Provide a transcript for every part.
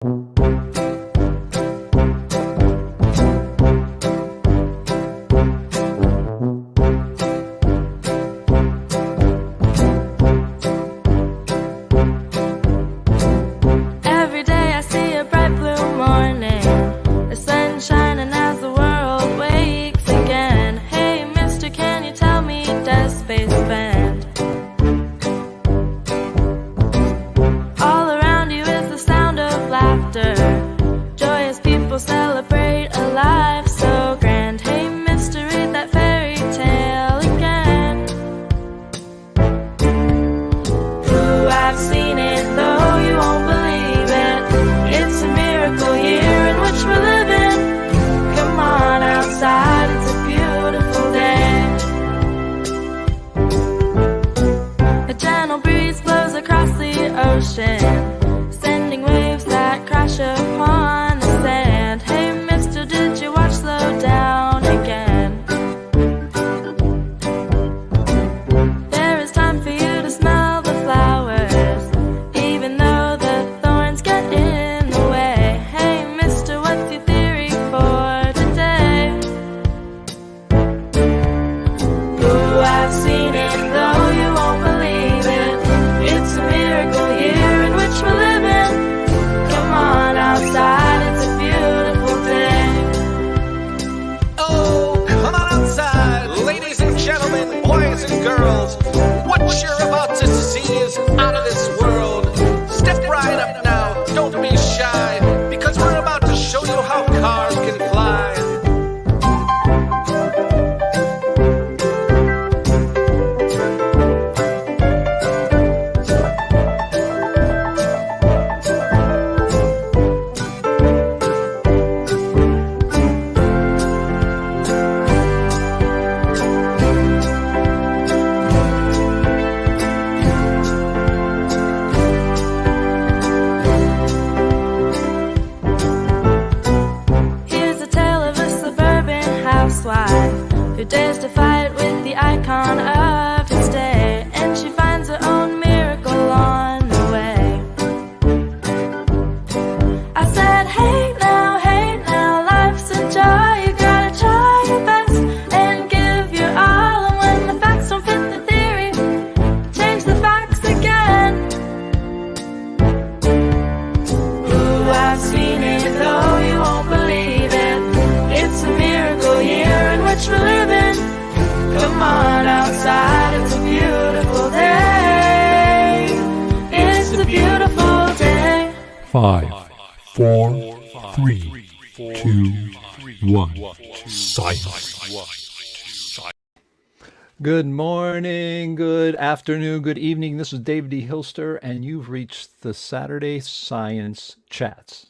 Every day I see a bright blue morning, the sun shining as the world wakes again. Hey mister, can you tell me, does space bend? All around you is the sound of laughter, joyous people celebrate a life so grand. Hey mister, read that fairy tale again. Ooh, I've seen it, though you won't believe it. It's a miracle year in which we're living. Come on outside, it's a beautiful day. A gentle breeze blows across the ocean, sending waves that crash upon the sand. Hey mister, did you watch Slow Down again? There is time for you to smell the flowers, even though the thorns get in the way. Hey mister, what's your theory for today? Ooh, I've seen it, though you won't believe it. It's a miracle year in which we're living. Come on outside, it's a beautiful day. Oh, come on outside, ladies and gentlemen, boys and girls. What you're about to see is out of this world. Step right up now, don't be shy, because we're about to show you how cars can fly. Here's a tale of a suburban housewife who dares to fight with the icon of his day, and she finds her own miracle on the way. I said, hey now, life's a joy. You gotta try your best and give your all, and when the facts don't fit the theory, change the facts again. Ooh, I've seen it, though you won't believe it. It's a miracle year in which we're living. Come on outside, it's a beautiful day. It's a beautiful day. 5, 4, 3, 2, 1. Silence. Good morning, good afternoon, good evening. This is David de Hilster, and you've reached the Saturday Science Chats.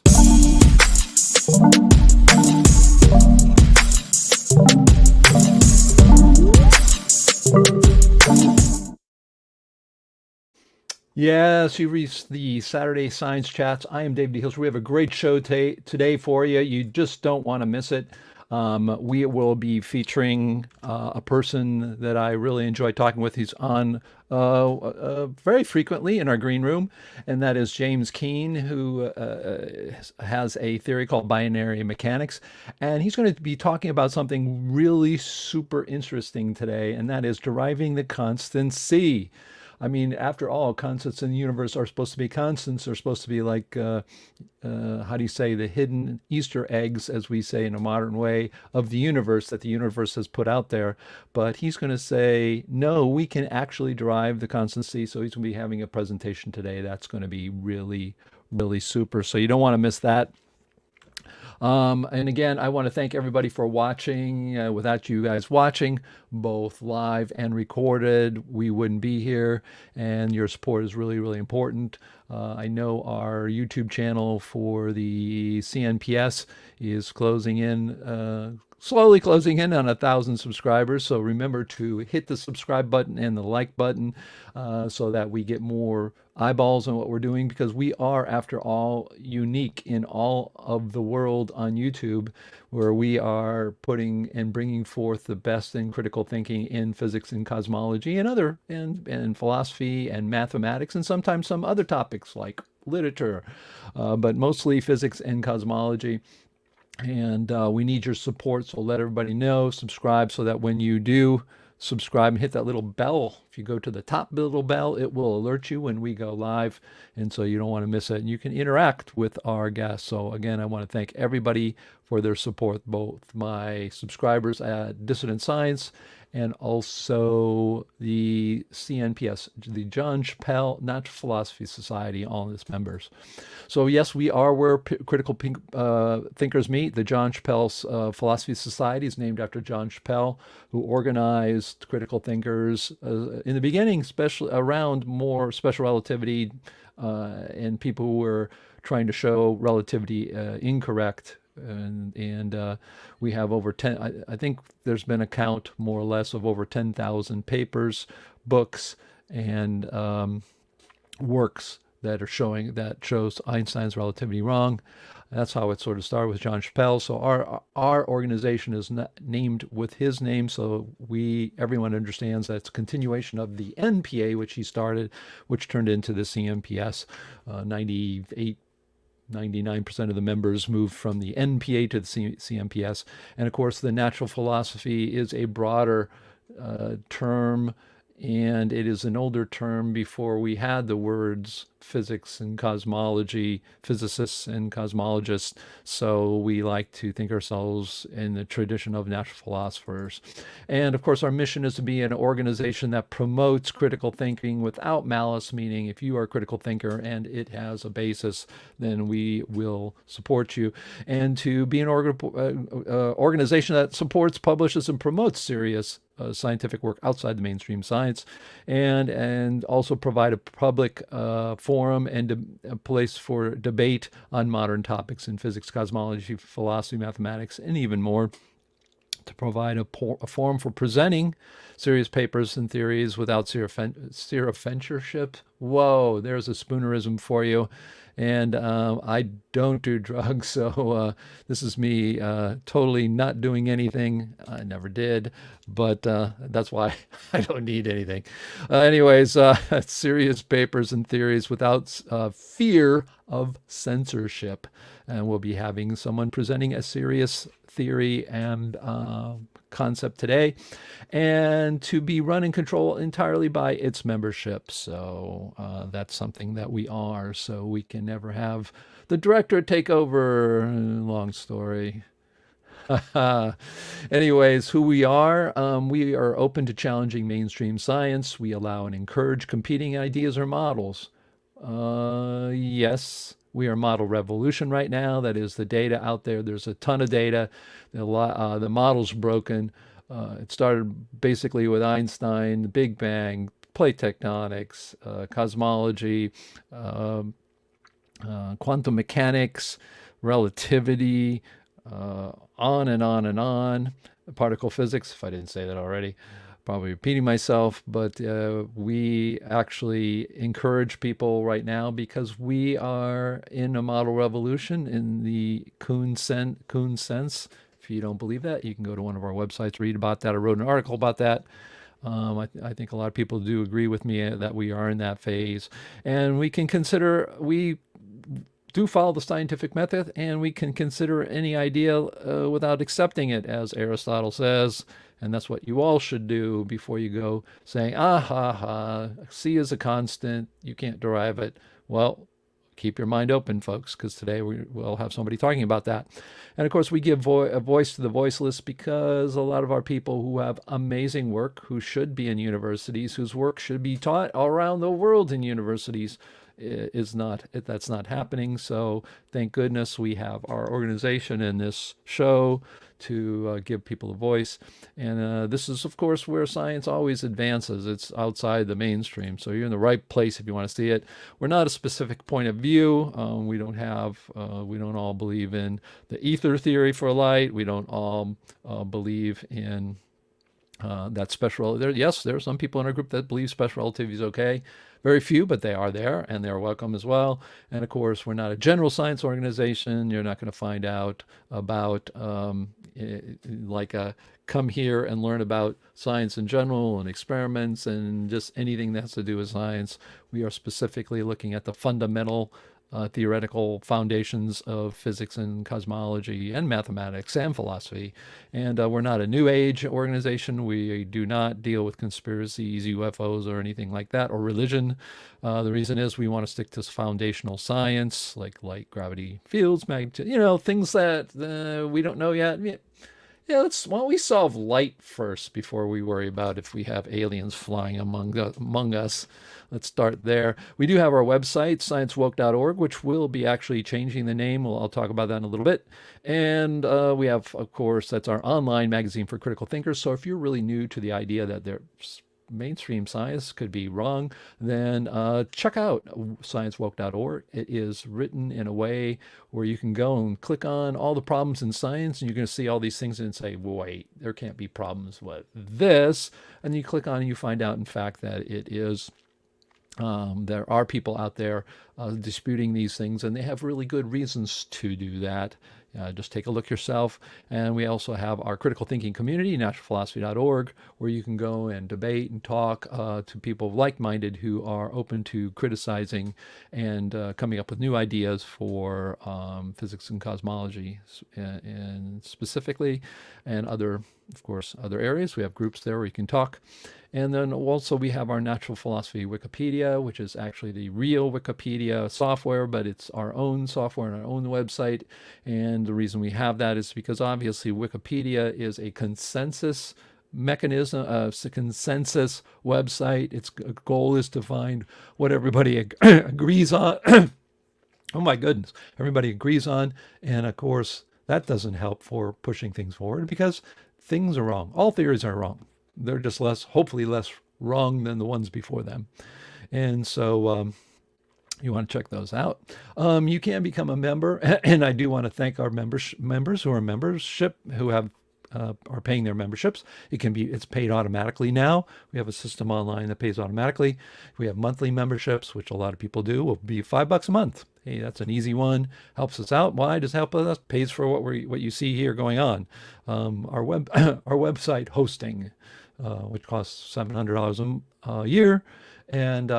Yes, you reached the Saturday Science Chats. I am David de Hilster. We have a great show today for you. You just don't want to miss it. We will be featuring a person that I really enjoy talking with. He's on very frequently in our green room, and that is James Keane, who has a theory called binary mechanics. And he's going to be talking about something really super interesting today, and that is deriving the constant C. I mean, after all, constants in the universe are supposed to be constants. They're supposed to be like, how do you say, the hidden Easter eggs, as we say in a modern way, of the universe that the universe has put out there. But he's going to say, no, we can actually derive the constant C. So he's going to be having a presentation today. That's going to be really, really super. So you don't want to miss that. And again, I want to thank everybody for watching. Without you guys watching, both live and recorded, we wouldn't be here. And your support is really, really important. I know our YouTube channel for the CNPS is closing in, slowly closing in on 1,000 subscribers. So remember to hit the subscribe button and the like button so that we get more eyeballs on what we're doing, because we are, after all, unique in all of the world on YouTube, where we are putting and bringing forth the best in critical thinking in physics and cosmology and other and philosophy and mathematics, and sometimes some other topics like literature, but mostly physics and cosmology. And we need your support, so let everybody know, subscribe, so that when you do subscribe and hit that little bell, if you go to the top little bell, it will alert you when we go live, and so you don't want to miss it. And you can interact with our guests. So again, I want to thank everybody for their support, both my subscribers at Dissident Science and also the CNPS, the John Chappell Natural Philosophy Society, all its members. So yes, we are where critical thinkers meet. The John Chappell Philosophy Society is named after John Chappell, who organized critical thinkers in the beginning, especially around more special relativity and people who were trying to show relativity incorrect. And we have over 10, I think there's been a count more or less of over 10,000 papers, books, and works that shows Einstein's relativity wrong. That's how it sort of started with John Chappell. So our organization is named with his name, so everyone understands that it's a continuation of the NPA, which he started, which turned into the CNPS. 99% of the members moved from the NPA to the CNPS. And of course, the natural philosophy is a broader term, and it is an older term. Before we had the words physics and cosmology, physicists and cosmologists. So we like to think ourselves in the tradition of natural philosophers. And of course, our mission is to be an organization that promotes critical thinking without malice, meaning if you are a critical thinker and it has a basis, then we will support you. And to be an organization that supports, publishes, and promotes serious scientific work outside the mainstream science, and also provide a public forum and a place for debate on modern topics in physics, cosmology, philosophy, mathematics, and even more. To provide a forum for presenting serious papers and theories without censorship. Whoa, there's a Spoonerism for you. And I don't do drugs, so this is me totally not doing anything. I never did, but that's why I don't need anything. Anyways, serious papers and theories without fear of censorship. And we'll be having someone presenting a serious theory and concept today, and to be run and controlled entirely by its membership. So that's something that we are, so we can never have the director take over. Long story. Anyways, who we are open to challenging mainstream science. We allow and encourage competing ideas or models. Yes, we are model revolution right now. That is the data out there. There's a ton of data. The model's broken. It started basically with Einstein, the Big Bang, plate tectonics, cosmology, quantum mechanics, relativity, on and on and on. Particle physics, if I didn't say that already. Probably repeating myself, but we actually encourage people right now because we are in a model revolution in the Keene sense. If you don't believe that, you can go to one of our websites, read about that. I wrote an article about that. I think a lot of people do agree with me that we are in that phase, and we do follow the scientific method, and we can consider any idea without accepting it, as Aristotle says. And that's what you all should do before you go saying, C is a constant, you can't derive it. Well, keep your mind open, folks, because today we'll have somebody talking about that. And of course, we give a voice to the voiceless, because a lot of our people who have amazing work, who should be in universities, whose work should be taught all around the world in universities, that's not happening. So thank goodness we have our organization in this show to give people a voice. And this is, of course, where science always advances. It's outside the mainstream. So you're in the right place if you want to see it. We're not a specific point of view. We don't all believe in the ether theory for light. We don't all believe in that special. Yes, there are some people in our group that believe special relativity is okay. Very few, but they are there, and they're welcome as well. And of course, we're not a general science organization. You're not going to find out about come here and learn about science in general and experiments and just anything that has to do with science. We are specifically looking at the fundamental theoretical foundations of physics and cosmology and mathematics and philosophy. And we're not a New Age organization. We do not deal with conspiracies, UFOs, or anything like that, or religion. The reason is we want to stick to foundational science like light, gravity, fields, things that we don't know yet. Yeah, why don't we solve light first before we worry about if we have aliens flying among us. Let's start there. We do have our website, sciencewoke.org, which will be actually changing the name. I'll talk about that in a little bit. And we have, of course, that's our online magazine for critical thinkers. So if you're really new to the idea that there's mainstream science could be wrong, then check out sciencewoke.org. It is written in a way where you can go and click on all the problems in science, and you're going to see all these things and say, wait, there can't be problems with this. And you click on it and you find out, in fact, that it is. There are people out there disputing these things, and they have really good reasons to do that. Just take a look yourself. And we also have our critical thinking community, naturalphilosophy.org, where you can go and debate and talk to people like-minded who are open to criticizing and coming up with new ideas for physics and cosmology, and specifically, and other, of course, other areas. We have groups there where you can talk. And then also we have our natural philosophy Wikipedia, which is actually the real Wikipedia software, but it's our own software and our own website. And the reason we have that is because obviously Wikipedia is a consensus mechanism, a consensus website. Its goal is to find what everybody agrees on. Oh my goodness, everybody agrees on. And of course, that doesn't help for pushing things forward because things are wrong. All theories are wrong. They're just hopefully less wrong than the ones before them. And so you want to check those out. You can become a member. And I do want to thank our members who are membership, who have are paying their memberships. It's paid automatically now. We have a system online that pays automatically. We have monthly memberships, which a lot of people do. Will be $5 a month. Hey, that's an easy one. Helps us out. Why? Just help us. Pays for what you see here going on. Our website hosting, which costs $700 a year, and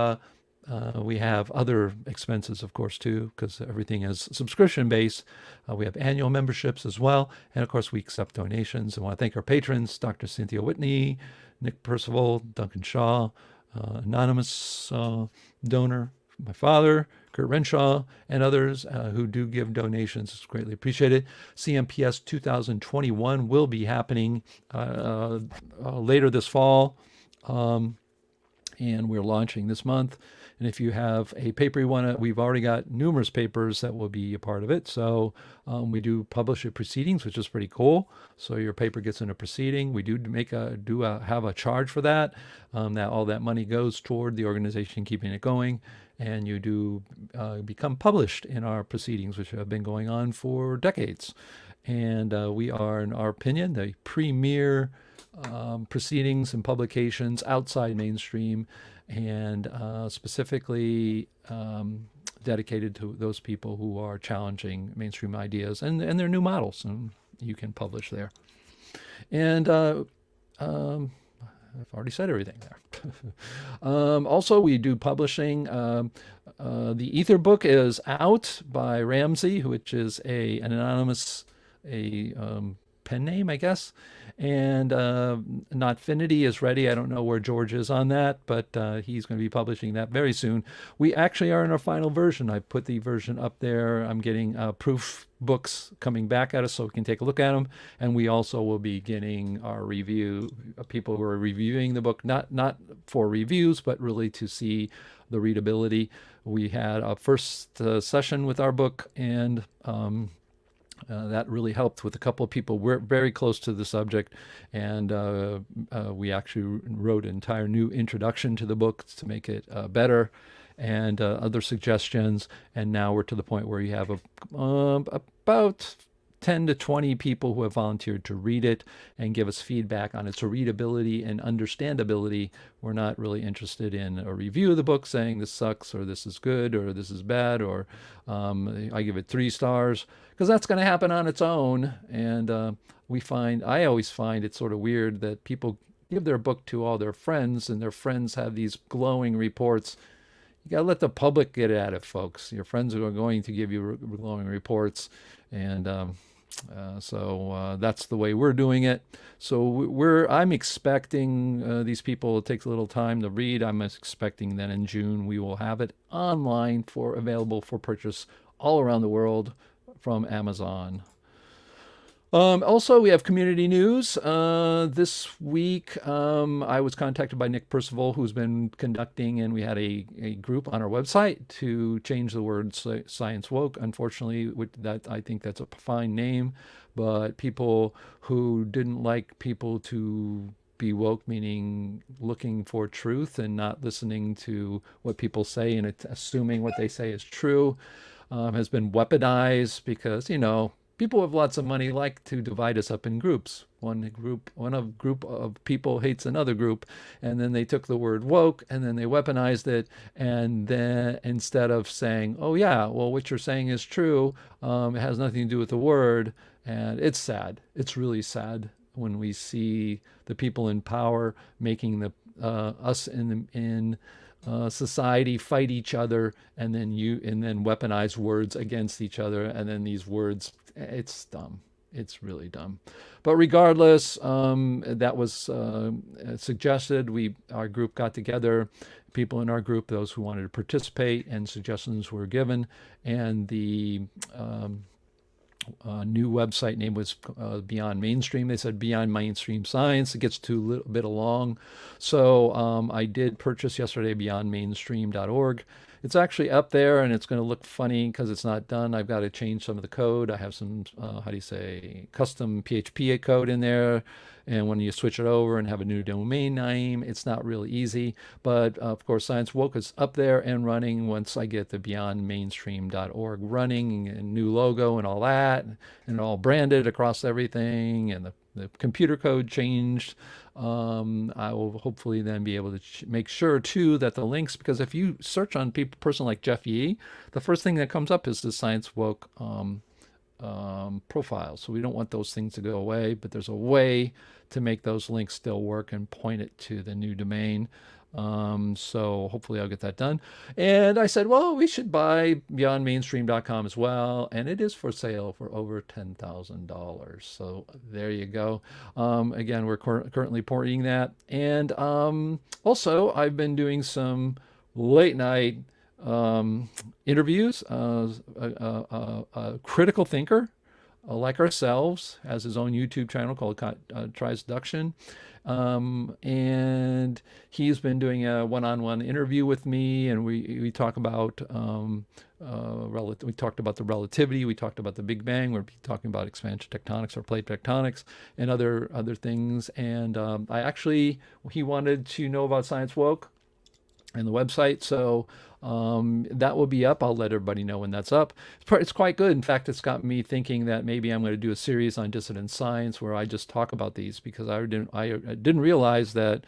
we have other expenses, of course, too, because everything is subscription based. We have annual memberships as well, and of course, we accept donations. I want to thank our patrons: Dr. Cynthia Whitney, Nick Percival, Duncan Shaw, anonymous donor, my father, Kurt Renshaw, and others who do give donations. It's greatly appreciated. CNPS 2021 will be happening later this fall, and we're launching this month. And if you have a paper you want to, we've already got numerous papers that will be a part of it. So we do publish at proceedings, which is pretty cool. So your paper gets in a proceeding. We do have a charge for that. Now all that money goes toward the organization keeping it going. And you do become published in our proceedings, which have been going on for decades. And we are, in our opinion, the premier proceedings and publications outside mainstream, and specifically dedicated to those people who are challenging mainstream ideas and their new models. And you can publish there. And I've already said everything there. Also, we do publishing. The Ether book is out by Ramsey, which is an anonymous pen name, I guess. And Notfinity is ready. I don't know where George is on that, but he's going to be publishing that very soon. We actually are in our final version. I put the version up there. I'm getting proof books coming back at us so we can take a look at them. And we also will be getting our review, people who are reviewing the book, not for reviews, but really to see the readability. We had a first session with our book, and that really helped with a couple of people. We're very close to the subject, and we actually wrote an entire new introduction to the book to make it better, and other suggestions. And now we're to the point where you have about 10 to 20 people who have volunteered to read it and give us feedback on its readability and understandability. We're not really interested in a review of the book saying this sucks or this is good or this is bad or I give it 3 stars, because that's going to happen on its own. And I always find it sort of weird that people give their book to all their friends and their friends have these glowing reports. you gotta let the public get at it, folks. Your friends are going to give you glowing reports, and that's the way we're doing it. So I'm expecting these people. It takes a little time to read. I'm expecting that in June we will have it online for available for purchase all around the world from Amazon. Also, we have community news. This week, I was contacted by Nick Percival, who's been conducting, and we had a group on our website to change the word science woke. Unfortunately, I think that's a fine name, but people who didn't like people to be woke, meaning looking for truth and not listening to what people say and assuming what they say is true, has been weaponized because, people with lots of money like to divide us up in groups. One group of people hates another group, and then they took the word woke and then they weaponized it. And then instead of saying, "Oh yeah, well what you're saying is true," it has nothing to do with the word. And it's sad. It's really sad when we see the people in power making us in society fight each other, and then weaponize words against each other, and then these words. It's dumb. It's really dumb. But regardless, that was suggested. Our group got together, people in our group, those who wanted to participate, and suggestions were given. And the new website name was Beyond Mainstream. They said Beyond Mainstream Science. It gets too a little bit long. So I did purchase yesterday beyondmainstream.org. It's actually up there, and it's going to look funny because it's not done. I've got to change some of the code. I have some, custom PHP code in there. And when you switch it over and have a new domain name, it's not really easy. But of course, Science Woke is up there and running once I get the beyondmainstream.org running, and new logo and all that, and all branded across everything, and the computer code changed. I will hopefully then be able to make sure too that the links, because if you search on a person like Jeff Yee, the first thing that comes up is the Science Woke profile. So we don't want those things to go away, but there's a way to make those links still work and point it to the new domain. So hopefully I'll get that done. And I said, well, we should buy beyondmainstream.com as well. And it is for sale for over $10,000. So there you go. Again, we're currently porting that. And also, I've been doing some late night interviews. A critical thinker like ourselves has his own YouTube channel called Transduction. And he's been doing a one-on-one interview with me, and we talk about we talked about the relativity, we talked about the Big Bang, we're talking about expansion tectonics or plate tectonics and other things. And he wanted to know about Science Woke and the website, so that will be up. I'll let everybody know when that's up. It's quite good. In fact, it's got me thinking that maybe I'm going to do a series on dissident science where I just talk about these, because I didn't realize that,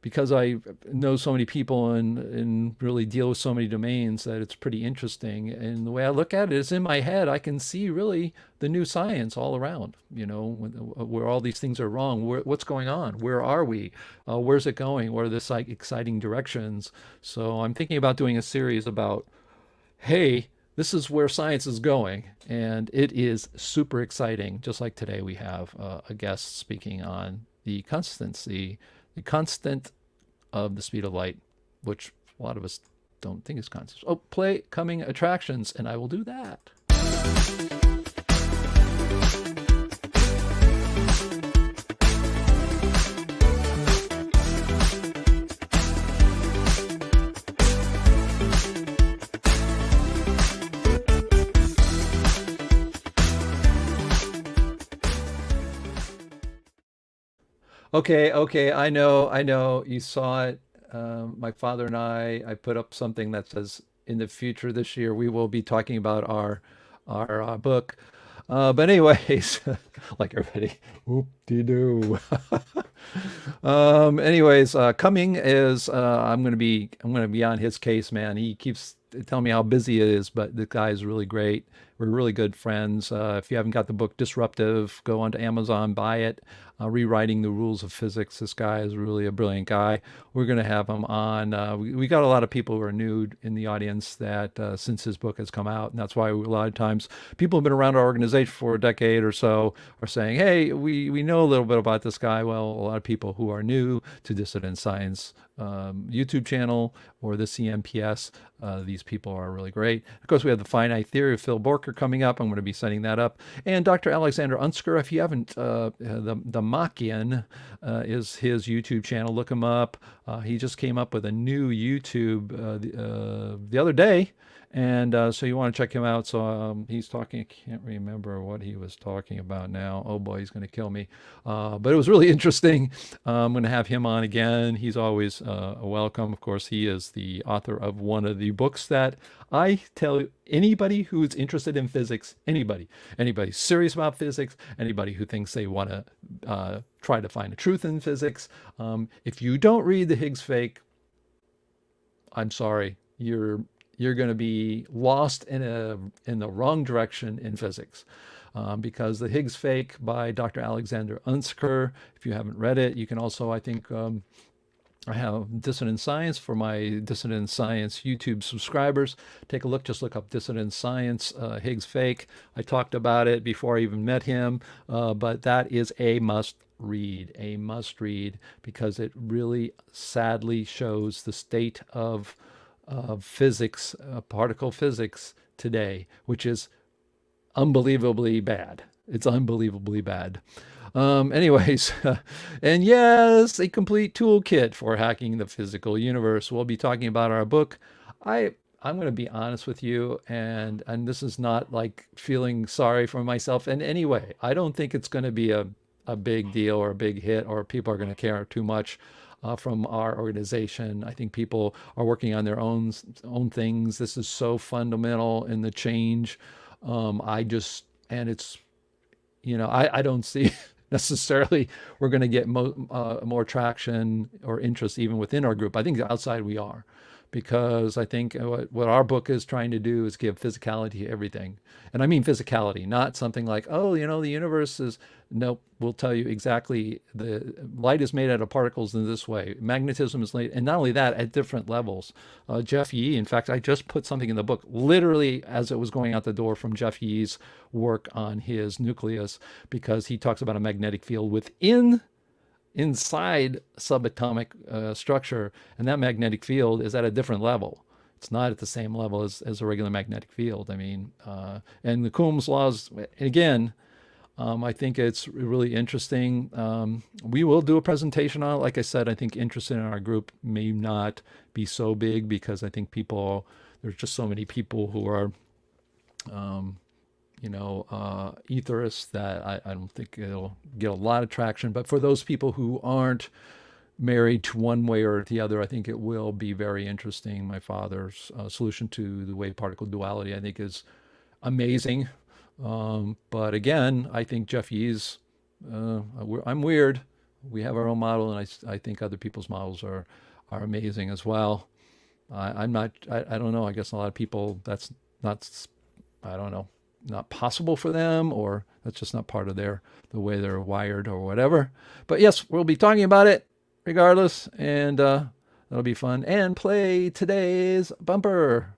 because I know so many people and really deal with so many domains, that it's pretty interesting. And the way I look at it is, in my head, I can see really the new science all around, where all these things are wrong. What's going on? Where are we? Where's it going? What are the exciting directions? So I'm thinking about doing a series about, hey, this is where science is going. And it is super exciting. Just like today, we have a guest speaking on the constancy, the constant of the speed of light, which a lot of us don't think is constant. Oh, play coming attractions, and I will do that. Okay, I know, you saw it. My father and I put up something that says, in the future this year, we will be talking about our book. But anyways, like everybody, whoop-de-doo. Coming is, I'm gonna be on his case, man. He keeps telling me how busy it is, but the guy is really great. we're really good friends. If you haven't got the book Disruptive, go onto Amazon, buy it. Rewriting the Rules of Physics. This guy is really a brilliant guy. We're going to have him on. We got a lot of people who are new in the audience that since his book has come out, and that's why a lot of times people have been around our organization for a decade or so are saying, hey, we know a little bit about this guy. Well, a lot of people who are new to Dissident Science YouTube channel or the CNPS, these people are really great. Of course, we have the finite theory of Phil Borker coming up. I'm going to be setting that up. And Dr. Alexander Unsker, if you haven't, the Machian is his YouTube channel. Look him up. He just came up with a new YouTube the other day. And so you want to check him out. So he's talking, I can't remember what he was talking about now. Oh boy, he's going to kill me. But it was really interesting. I'm going to have him on again. He's always a welcome. Of course, he is the author of one of the books that I tell anybody who's interested in physics, anybody serious about physics, anybody who thinks they want to try to find a truth in physics. If you don't read the Higgs fake, I'm sorry, you're going to be lost in the wrong direction in physics, because the Higgs fake by Dr. Alexander Unsker, if you haven't read it, you can also, I think, I have Dissident Science for my Dissident Science YouTube subscribers. Take a look, just look up Dissident Science, Higgs fake. I talked about it before I even met him, but that is a must read, because it really sadly shows the state of physics, particle physics today, which is unbelievably bad. It's unbelievably bad. Anyways, and yes, a complete toolkit for hacking the physical universe. We'll be talking about our book. I'm going to be honest with you, and this is not like feeling sorry for myself in any way. I don't think it's going to be a big deal or a big hit, or people are going to care too much from our organization. I think people are working on their own things. This is so fundamental in the change. And it's, I don't see necessarily we're going to get more traction or interest even within our group. I think outside we are, because I think what our book is trying to do is give physicality to everything. And I mean physicality, not something like, oh, the universe is, nope, we'll tell you exactly the light is made out of particles in this way. Magnetism is made, and not only that, at different levels. Jeff Yee, in fact, I just put something in the book, literally as it was going out the door, from Jeff Yee's work on his nucleus, because he talks about a magnetic field inside subatomic structure, and that magnetic field is at a different level. It's not at the same level as a regular magnetic field. I mean, and the Coulomb's laws, again, I think it's really interesting. We will do a presentation on it. Like I said, I think interest in our group may not be so big, because I think there's just so many people who are, etherists, that I don't think it'll get a lot of traction. But for those people who aren't married to one way or the other, I think it will be very interesting. My father's solution to the wave particle duality, I think, is amazing. But again, I think Jeff Yee's, I'm weird. We have our own model, and I think other people's models are amazing as well. I don't know. I guess a lot of people, that's not, I don't know, not possible for them, or that's just not part of the way they're wired or whatever. But yes, we'll be talking about it regardless, and that'll be fun. And play today's bumper.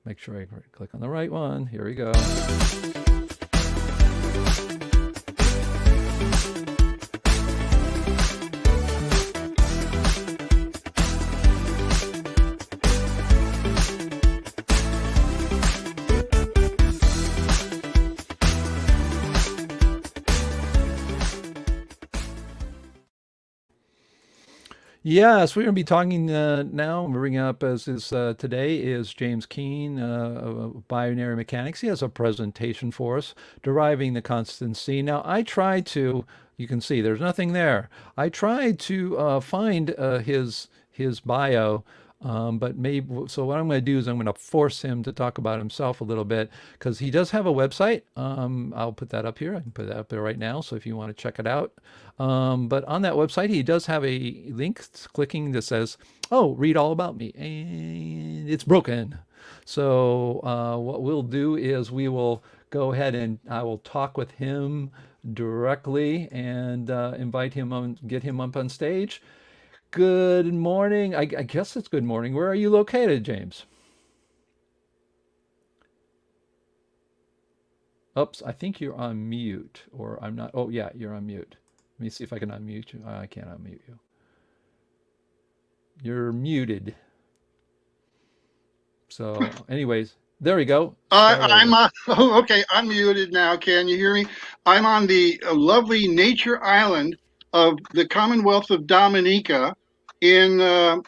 Make sure I click on the right one. Here we go. Yes, we're going to be talking now. Bringing up as is today is James Keene of Binary Mechanics. He has a presentation for us, deriving the constant C. Now, I tried to, you can see there's nothing there. I tried to find his bio, but maybe, so what I'm going to do is I'm going to force him to talk about himself a little bit, because he does have a website. I'll put that up here. I can put that up there right now, so if you want to check it out. But on that website, he does have a link clicking that says, oh, read all about me. And it's broken. So what we'll do is we will go ahead and I will talk with him directly and invite him on, get him up on stage. Good morning. I guess it's good morning. Where are you located, James? Oops, I think you're on mute, or I'm not. Oh, yeah, you're on mute. Let me see if I can unmute you. I can't unmute you. You're muted. So, anyways, there we go. Start I'm over. okay. I'm muted now. Can you hear me? I'm on the lovely nature island of the Commonwealth of Dominica in the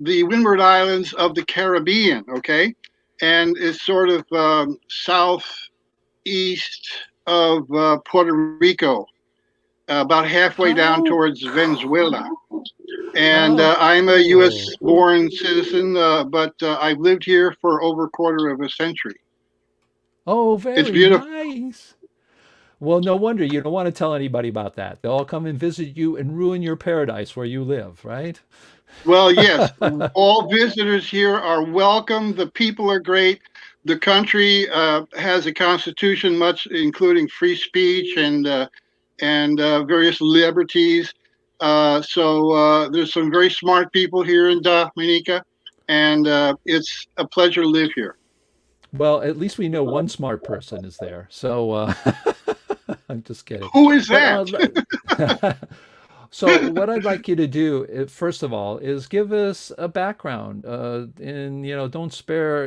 Windward Islands of the Caribbean. Okay, and it's sort of southeast of Puerto Rico, about halfway down Oh, towards Venezuela. And oh, I'm a cool. U.S. born citizen, but I've lived here for over a quarter of a century. Oh, It's very beautiful. nice. Well, no wonder you don't want to tell anybody about that. They'll all come and visit you and ruin your paradise where you live, right? Well, yes, all visitors here are welcome. The people are great. The country has a constitution, much including free speech and various liberties. So there's some very smart people here in Dominica, and it's a pleasure to live here. Well, at least we know one smart person is there. So I'm just kidding. Who is But that? so what I'd like you to do, first of all, is give us a background, and don't spare,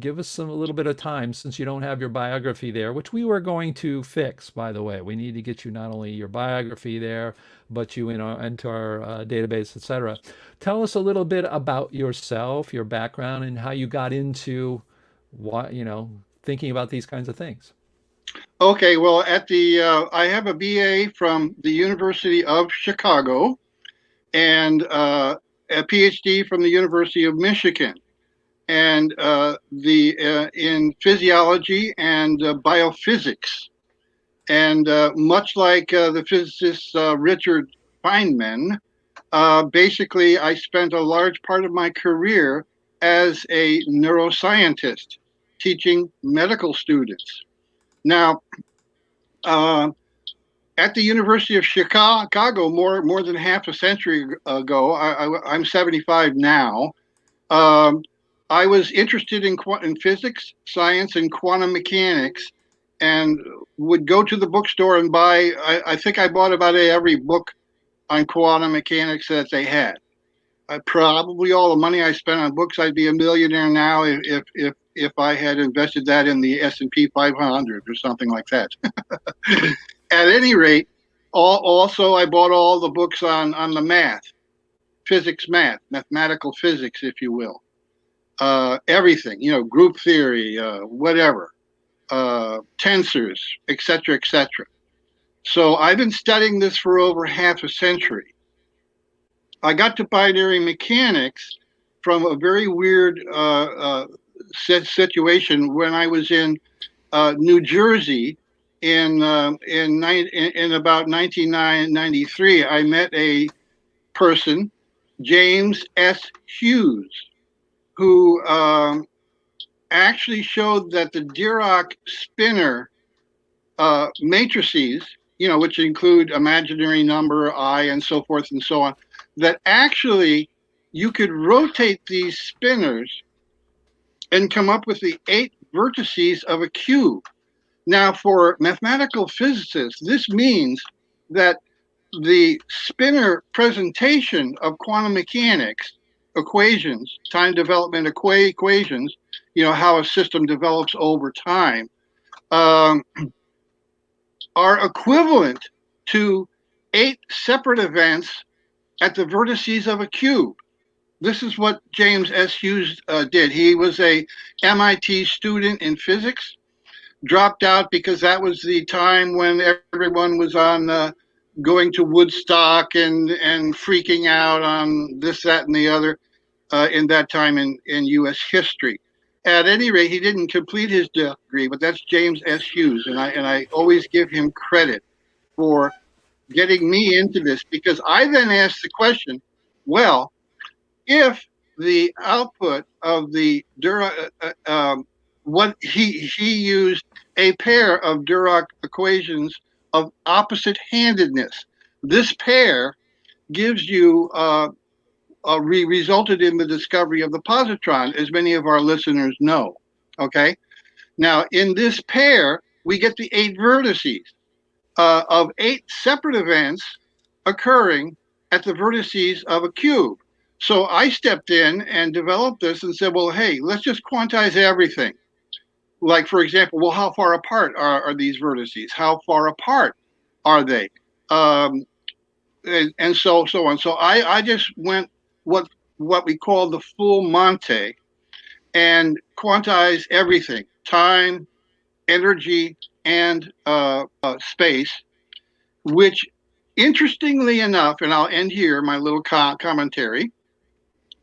give us a little bit of time since you don't have your biography there, which we were going to fix, by the way. We need to get you not only your biography there, but you into our database, etc. Tell us a little bit about yourself, your background, and how you got into what, thinking about these kinds of things. Okay, well, I have a BA from the University of Chicago and a PhD from the University of Michigan, and the in physiology and biophysics. And much like the physicist Richard Feynman, basically, I spent a large part of my career as a neuroscientist teaching medical students. Now, uh, at the University of Chicago, more than half a century ago, I'm 75 now. Um, I was interested in physics, science, and quantum mechanics, and would go to the bookstore and buy. I think I bought about every book on quantum mechanics that they had. Probably all the money I spent on books, I'd be a millionaire now if I had invested that in the S&P 500 or something like that. At any rate, also I bought all the books on the mathematical physics, if you will. Everything, group theory, whatever, tensors, etc., etc. So I've been studying this for over half a century. I got to binary mechanics from a very weird situation when I was in New Jersey in about 1993. I met a person, James S. Hughes, who actually showed that the Dirac spinor matrices, which include imaginary number, I, and so forth and so on, that actually you could rotate these spinors and come up with the 8 vertices of a cube. Now, for mathematical physicists, this means that the spinor presentation of quantum mechanics equations, time development equations, how a system develops over time, um, are equivalent to 8 separate events at the vertices of a cube. This is what James S. Hughes did. He was a MIT student in physics, dropped out because that was the time when everyone was on going to Woodstock and freaking out on this, that, and the other in that time in U.S. history. At any rate, he didn't complete his degree, but that's James S. Hughes, and I always give him credit for getting me into this, because I then asked the question, well, if the output of the what he used a pair of Dirac equations of opposite handedness. This pair gives you resulted in the discovery of the positron, as many of our listeners know. Okay, now in this pair we get the 8 vertices of 8 separate events occurring at the vertices of a cube. So I stepped in and developed this and said, well, hey, let's just quantize everything. Like, for example, well, how far apart are these vertices? How far apart are they? And so on. So I just went what we call the full Monte and quantize everything: time, energy, and space. Which, interestingly enough, and I'll end here my little commentary.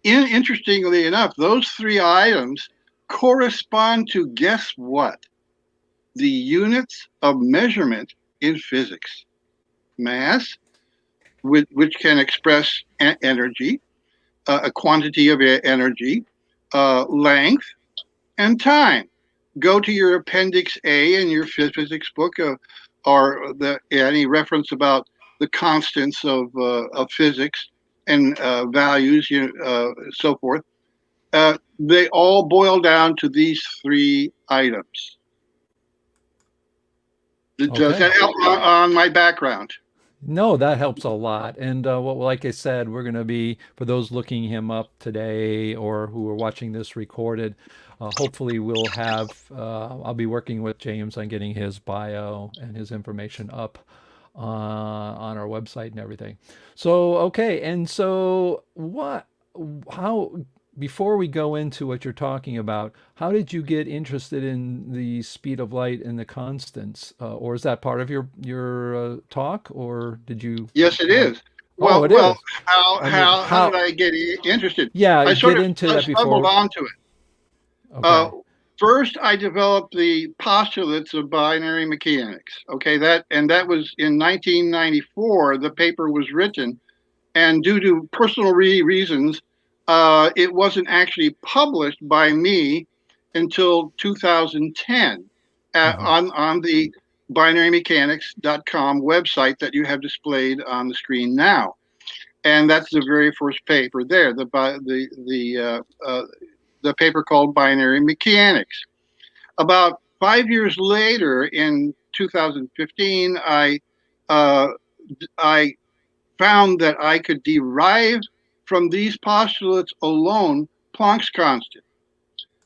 Interestingly enough, those 3 items correspond to, guess what? The units of measurement in physics: mass, which can express energy, a quantity of energy, length, and time. Go to your Appendix A in your physics book, or any reference about the constants of physics and values, so forth. They all boil down to these 3 items. Does that help on my background? No, that helps a lot. And well, like I said, we're going to be, for those looking him up today or who are watching this recorded, hopefully we'll have, I'll be working with James on getting his bio and his information up on our website and everything. So, okay. And so how, before we go into what you're talking about, how did you get interested in the speed of light and the constants? Or is that part of your talk, or did you? Yes, it is. Oh, it Well, is. I mean, how did I get interested? Yeah, I get sort of into that stumbled before. onto it. Okay. First, I developed the postulates of binary mechanics. Okay, that was in 1994. The paper was written, and due to personal reasons, it wasn't actually published by me until 2010 Hmm. on the binarymechanics.com website that you have displayed on the screen now. And that's the very first paper there, the paper called Binary Mechanics. About 5 years later, in 2015, I found that I could derive from these postulates alone Planck's constant,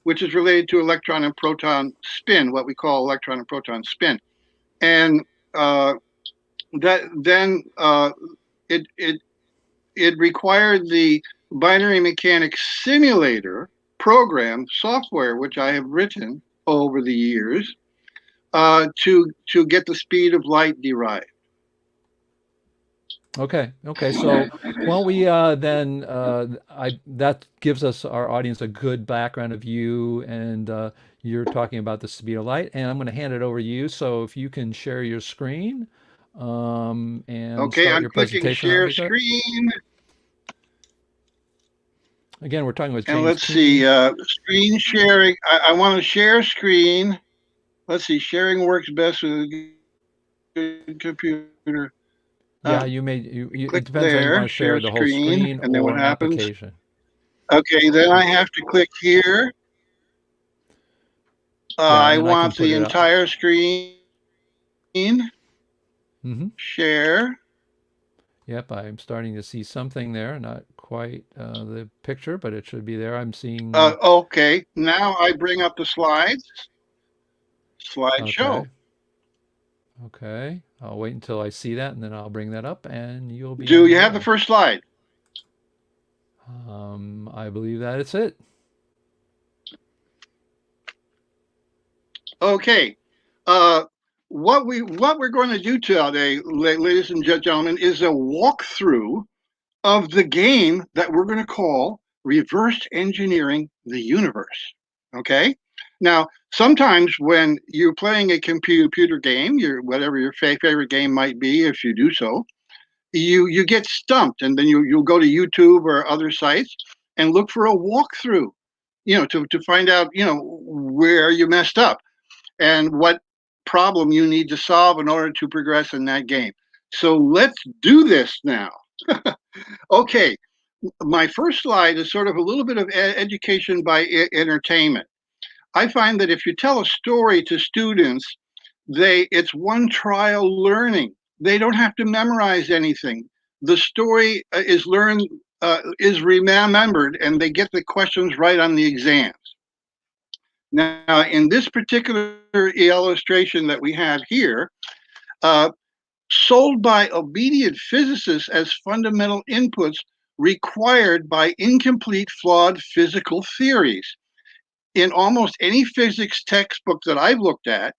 which is related to electron and proton spin, what we call electron and proton spin. And that then it required the binary mechanics simulator program software, which I have written over the years, to get the speed of light derived. Okay. Okay. So why don't we then that gives us our audience a good background of you, and you're talking about the speed of light, and I'm going to hand it over to you. So if you can share your screen and Okay, start I'm your clicking presentation, that'd share be good. screen, Again, we're talking with and James let's see, Keane. screen sharing. I want to share screen. Let's see, sharing works best with a good computer. Yeah, Uh, it Click depends on you want there, to share share the whole screen, screen and then or what an happens? application. Okay, then I have to click here. Yeah, and I then I can want put the it up. entire screen, Hmm. share. Yep, I'm starting to see something there. Not quite the picture, but it should be there. I'm seeing. Okay, now I bring up the slides. Slideshow. Okay. Okay. I'll wait until I see that, and then I'll bring that up, and you'll be Do on you your have the way. first slide? I believe that it's it. Okay. Uh, what we're going to do today, ladies and gentlemen, is a walkthrough of the game that we're going to call reverse engineering the universe. Okay. Now, sometimes when you're playing a computer game, whatever your favorite game might be, if you do so, you get stumped, and then you'll go to YouTube or other sites, and look for a walkthrough, to find out, where you messed up and what problem you need to solve in order to progress in that game. So let's do this now. Okay, my first slide is sort of a little bit of education by entertainment. I find that if you tell a story to students, it's one trial learning. They don't have to memorize anything. The story is learned, is remembered, and they get the questions right on the exams. Now, in this particular illustration that we have here, sold by obedient physicists as fundamental inputs required by incomplete, flawed physical theories. In almost any physics textbook that I've looked at,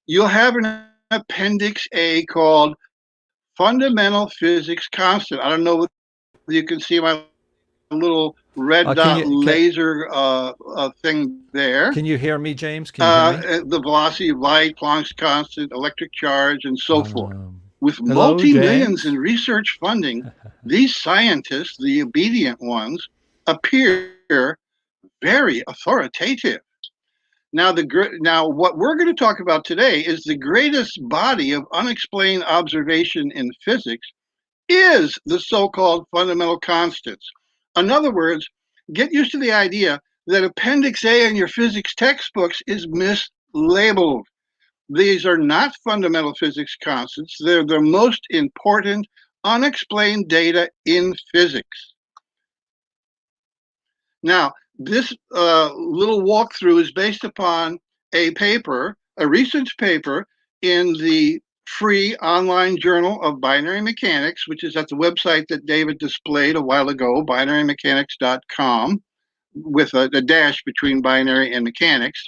you'll have an Appendix A called Fundamental Physics Constant. I don't know if you can see my little red dot laser thing there. Can you hear me, James? Can you hear me? The velocity of light, Planck's constant, electric charge, and so forth. With hello, multi-millions James? In research funding, these scientists, the obedient ones, appear very authoritative. Now, what we're going to talk about today is the greatest body of unexplained observation in physics is the so-called fundamental constants. In other words, get used to the idea that Appendix A in your physics textbooks is mislabeled. These are not fundamental physics constants. They're the most important unexplained data in physics. Now, this little walkthrough is based upon a recent paper in the free online journal of binary mechanics, which is at the website that David displayed a while ago, binarymechanics.com, with a dash between binary and mechanics.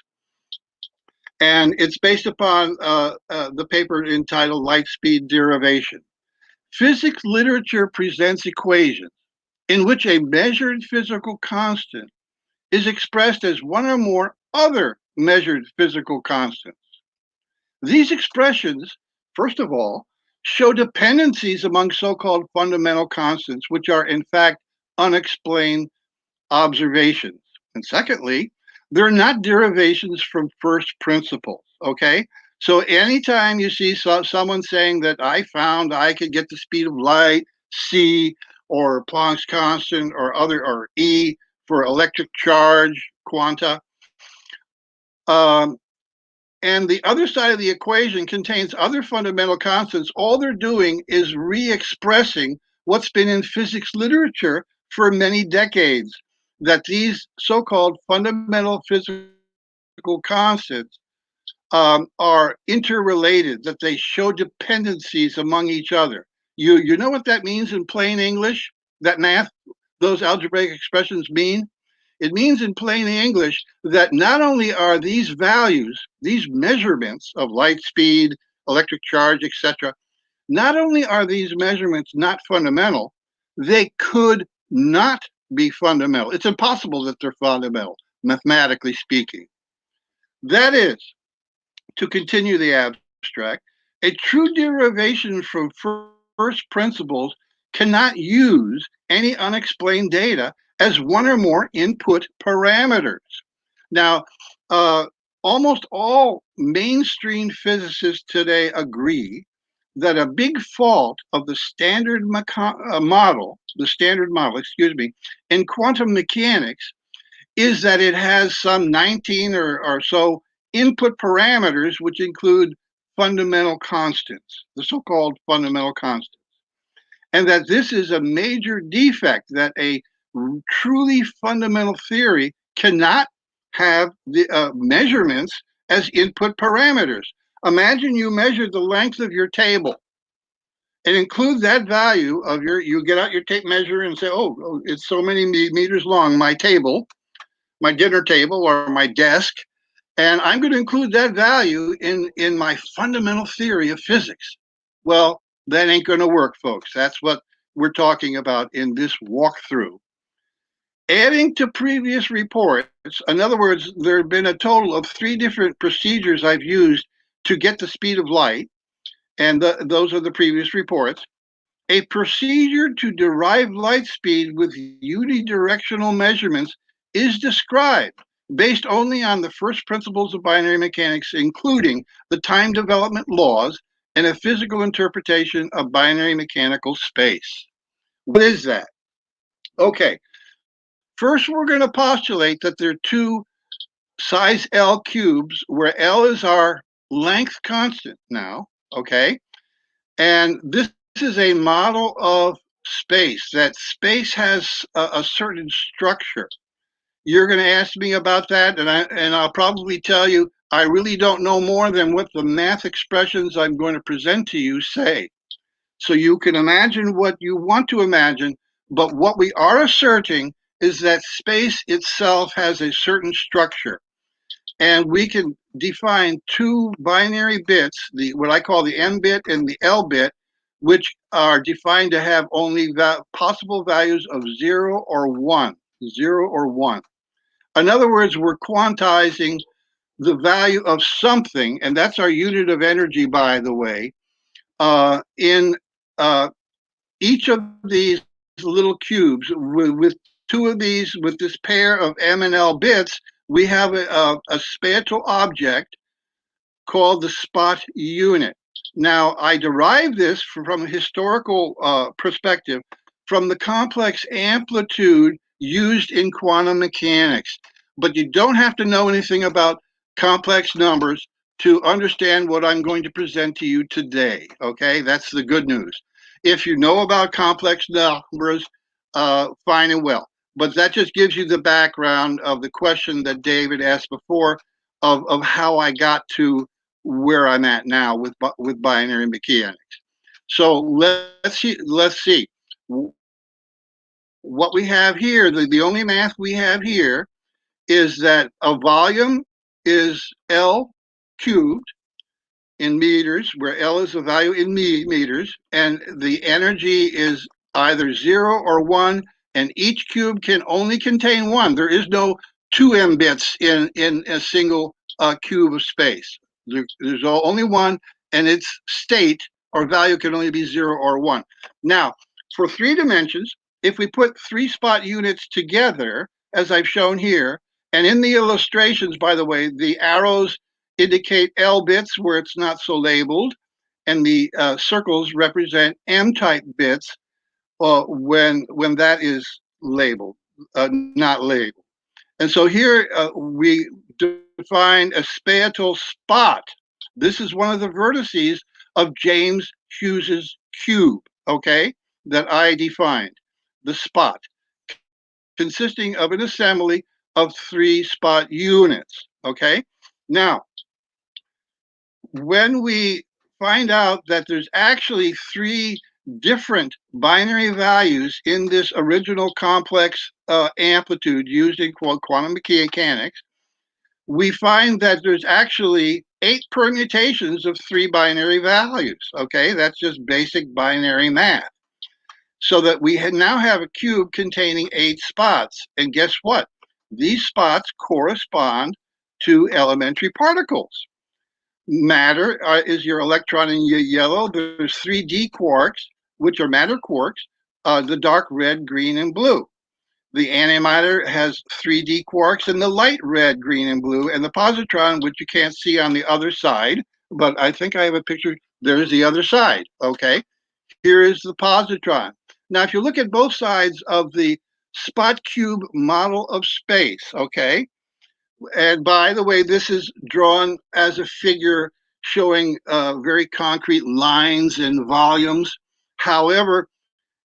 And it's based upon the paper entitled Light Speed Derivation. Physics literature presents equations in which a measured physical constant is expressed as one or more other measured physical constants. These expressions, first of all, show dependencies among so-called fundamental constants, which are in fact unexplained observations. And secondly, they're not derivations from first principles, okay? So anytime you see someone saying that I found I could get the speed of light, c, or Planck's constant, or E for electric charge quanta, and the other side of the equation contains other fundamental constants, all they're doing is re-expressing what's been in physics literature for many decades, that these so-called fundamental physical constants are interrelated, that they show dependencies among each other. You know what that means in plain English, that math, those algebraic expressions mean? It means in plain English that not only are these values, these measurements of light speed, electric charge, etc., not only are these measurements not fundamental, they could not be fundamental. It's impossible that they're fundamental, mathematically speaking. That is, to continue the abstract, a true derivation from first principles cannot use any unexplained data as one or more input parameters. Now, almost all mainstream physicists today agree that a big fault of the standard model, in quantum mechanics is that it has some 19 or so input parameters, which include fundamental constants, the so-called fundamental constants. And that this is a major defect, that a truly fundamental theory cannot have the measurements as input parameters. Imagine you measure the length of your table and include that value of you get out your tape measure and say, oh, it's so many meters long, my table, my dinner table or my desk, and I'm going to include that value in my fundamental theory of physics. Well, that ain't going to work, folks. That's what we're talking about in this walkthrough. Adding to previous reports, in other words, there have been a total of 3 different procedures I've used to get the speed of light, and those are the previous reports. A procedure to derive light speed with unidirectional measurements is described based only on the first principles of binary mechanics, including the time development laws and a physical interpretation of binary mechanical space. What is that? Okay, first we're going to postulate that there are two size L cubes where L is our length constant now, okay? And this is a model of space, that space has a certain structure. You're going to ask me about that, and I'll probably tell you I really don't know more than what the math expressions I'm going to present to you say. So you can imagine what you want to imagine, but what we are asserting is that space itself has a certain structure. And we can define two binary bits, the what I call the M bit and the L bit, which are defined to have only possible values of 0 or 1. 0 or 1. In other words, we're quantizing the value of something, and that's our unit of energy, by the way, in each of these little cubes. With two of these, with this pair of M and L bits, we have a spatial object called the spot unit. Now, I derive this from a historical perspective from the complex amplitude used in quantum mechanics. But you don't have to know anything about complex numbers to understand what I'm going to present to you today. Okay, that's the good news. If you know about complex numbers, fine and well. But that just gives you the background of the question that David asked before of how I got to where I'm at now with binary mechanics. So let's see. What we have here. The only math we have here is that a volume is L cubed in meters, where L is a value in meters, and the energy is either 0 or 1, and each cube can only contain 1. There is no 2m bits in a single cube of space. There's only 1, and its state or value can only be 0 or 1. Now, for 3 dimensions, if we put 3 spot units together, as I've shown here, and in the illustrations, by the way, the arrows indicate L bits where it's not so labeled, and the circles represent M-type bits when that is labeled, not labeled. And so here we define a spatial spot. This is one of the vertices of James Hughes's cube, okay, that I defined, the spot, consisting of an assembly of 3 spot units, okay? Now, when we find out that there's actually 3 different binary values in this original complex amplitude used in quantum mechanics, we find that there's actually 8 permutations of 3 binary values. Okay, that's just basic binary math. So that we now have a cube containing 8 spots. And guess what? These spots correspond to elementary particles. Matter is your electron in yellow. There's 3D quarks, which are matter quarks, the dark red, green, and blue. The antimatter has 3D quarks in the light red, green, and blue, and the positron, which you can't see on the other side, but I think I have a picture. There's the other side, okay? Here is the positron. Now, if you look at both sides of the spot cube model of space, okay? And by the way, this is drawn as a figure showing very concrete lines and volumes. However,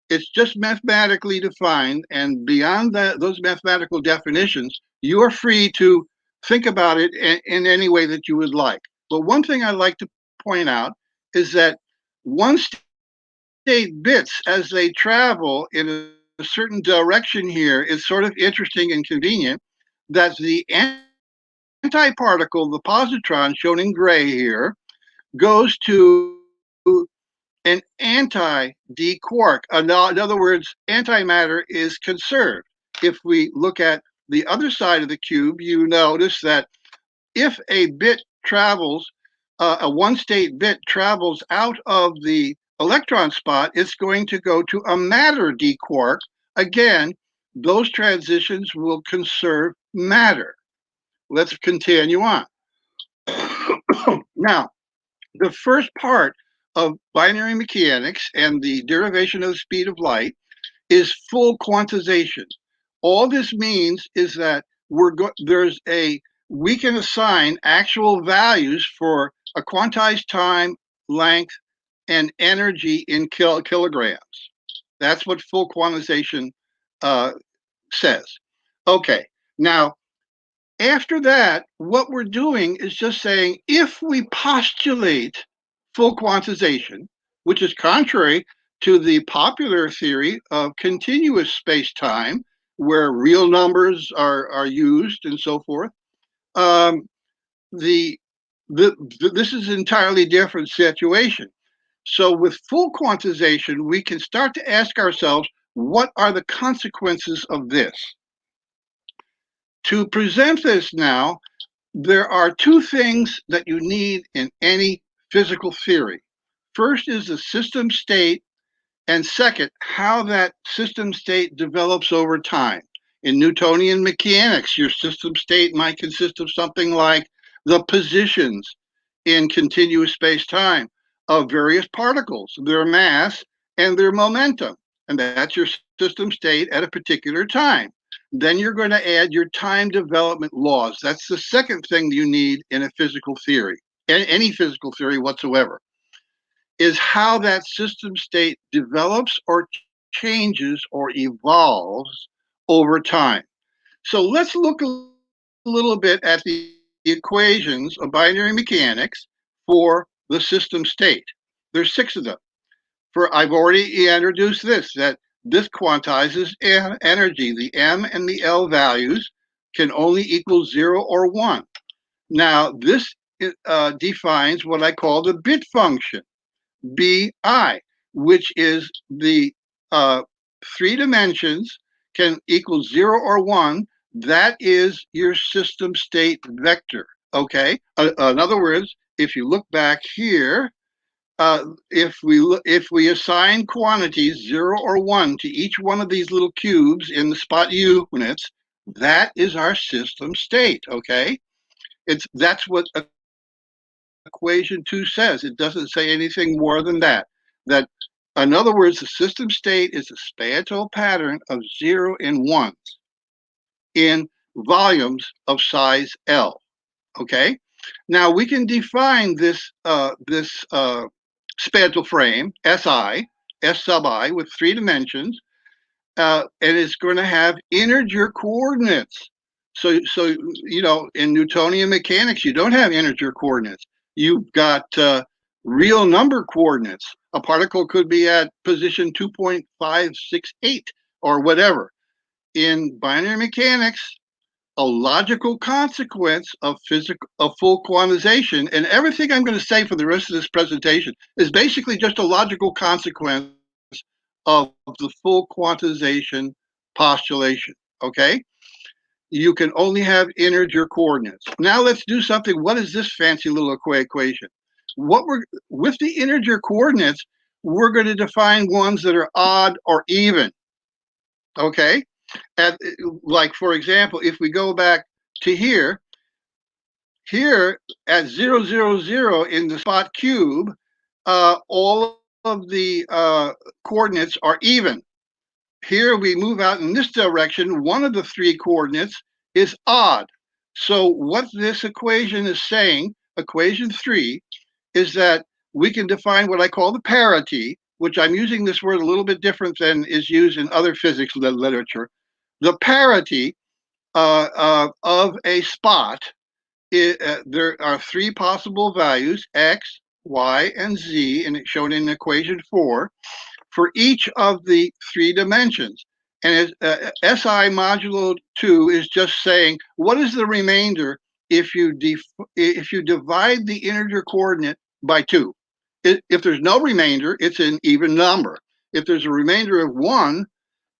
it's just mathematically defined, and beyond those mathematical definitions, you are free to think about it in any way that you would like. But one thing I'd like to point out is that one state bits, as they travel in a certain direction here, is sort of interesting and convenient, that the antiparticle, the positron, shown in gray here, goes to an anti-d quark. In other words, antimatter is conserved. If we look at the other side of the cube, you notice that if a bit travels, a one-state bit travels out of the electron spot, it's going to go to a matter d quark. Again, those transitions will conserve matter. Let's continue on. Now, the first part of binary mechanics and the derivation of the speed of light is full quantization. All this means is that we can assign actual values for a quantized time, length, and energy in kilograms. That's what full quantization says. Okay, now after that, what we're doing is just saying if we postulate full quantization, which is contrary to the popular theory of continuous space-time, where real numbers are used and so forth, this is an entirely different situation. So with full quantization, we can start to ask ourselves, what are the consequences of this? To present this now, there are two things that you need in any physical theory. First is the system state, and second, how that system state develops over time. In Newtonian mechanics, your system state might consist of something like the positions in continuous space-time of various particles, their mass and their momentum, and that's your system state at a particular time. Then you're going to add your time development laws. That's the second thing you need in a physical theory, any physical theory whatsoever, is how that system state develops or changes or evolves over time. So let's look a little bit at the equations of binary mechanics for the system state. There's 6 of them. I've already introduced that this quantizes energy. The M and the L values can only equal 0 or 1. Now, this defines what I call the bit function, BI, which is the 3 dimensions can equal 0 or 1. That is your system state vector, okay? In other words, if you look back here, if we assign quantities 0 or 1 to each one of these little cubes in the spot units, that is our system state, okay? That's what equation 2 says. It doesn't say anything more than that. In other words, the system state is a spatial pattern of 0 and 1s in volumes of size L, okay? Now we can define this spatial frame, SI, S sub I, with 3 dimensions, and it's going to have integer coordinates. So you know, in Newtonian mechanics, you don't have integer coordinates. You've got real number coordinates. A particle could be at position 2.568 or whatever. In binary mechanics, a logical consequence of full quantization, and everything I'm going to say for the rest of this presentation is basically just a logical consequence of the full quantization postulation, okay? You can only have integer coordinates. Now let's do something. What is this fancy little equation? With the integer coordinates, we're going to define ones that are odd or even, okay? Like, for example, if we go back to here at 0, 0, 0 in the spot cube, all of the coordinates are even. Here we move out in this direction, one of the 3 coordinates is odd. So what this equation is saying, equation 3, is that we can define what I call the parity, which I'm using this word a little bit different than is used in other physics literature. The parity of a spot, there are 3 possible values, x, y, and z, and it's shown in equation 4, for each of the 3 dimensions. And SI modulo 2 is just saying, what is the remainder if you divide the integer coordinate by 2? If there's no remainder, it's an even number. If there's a remainder of 1,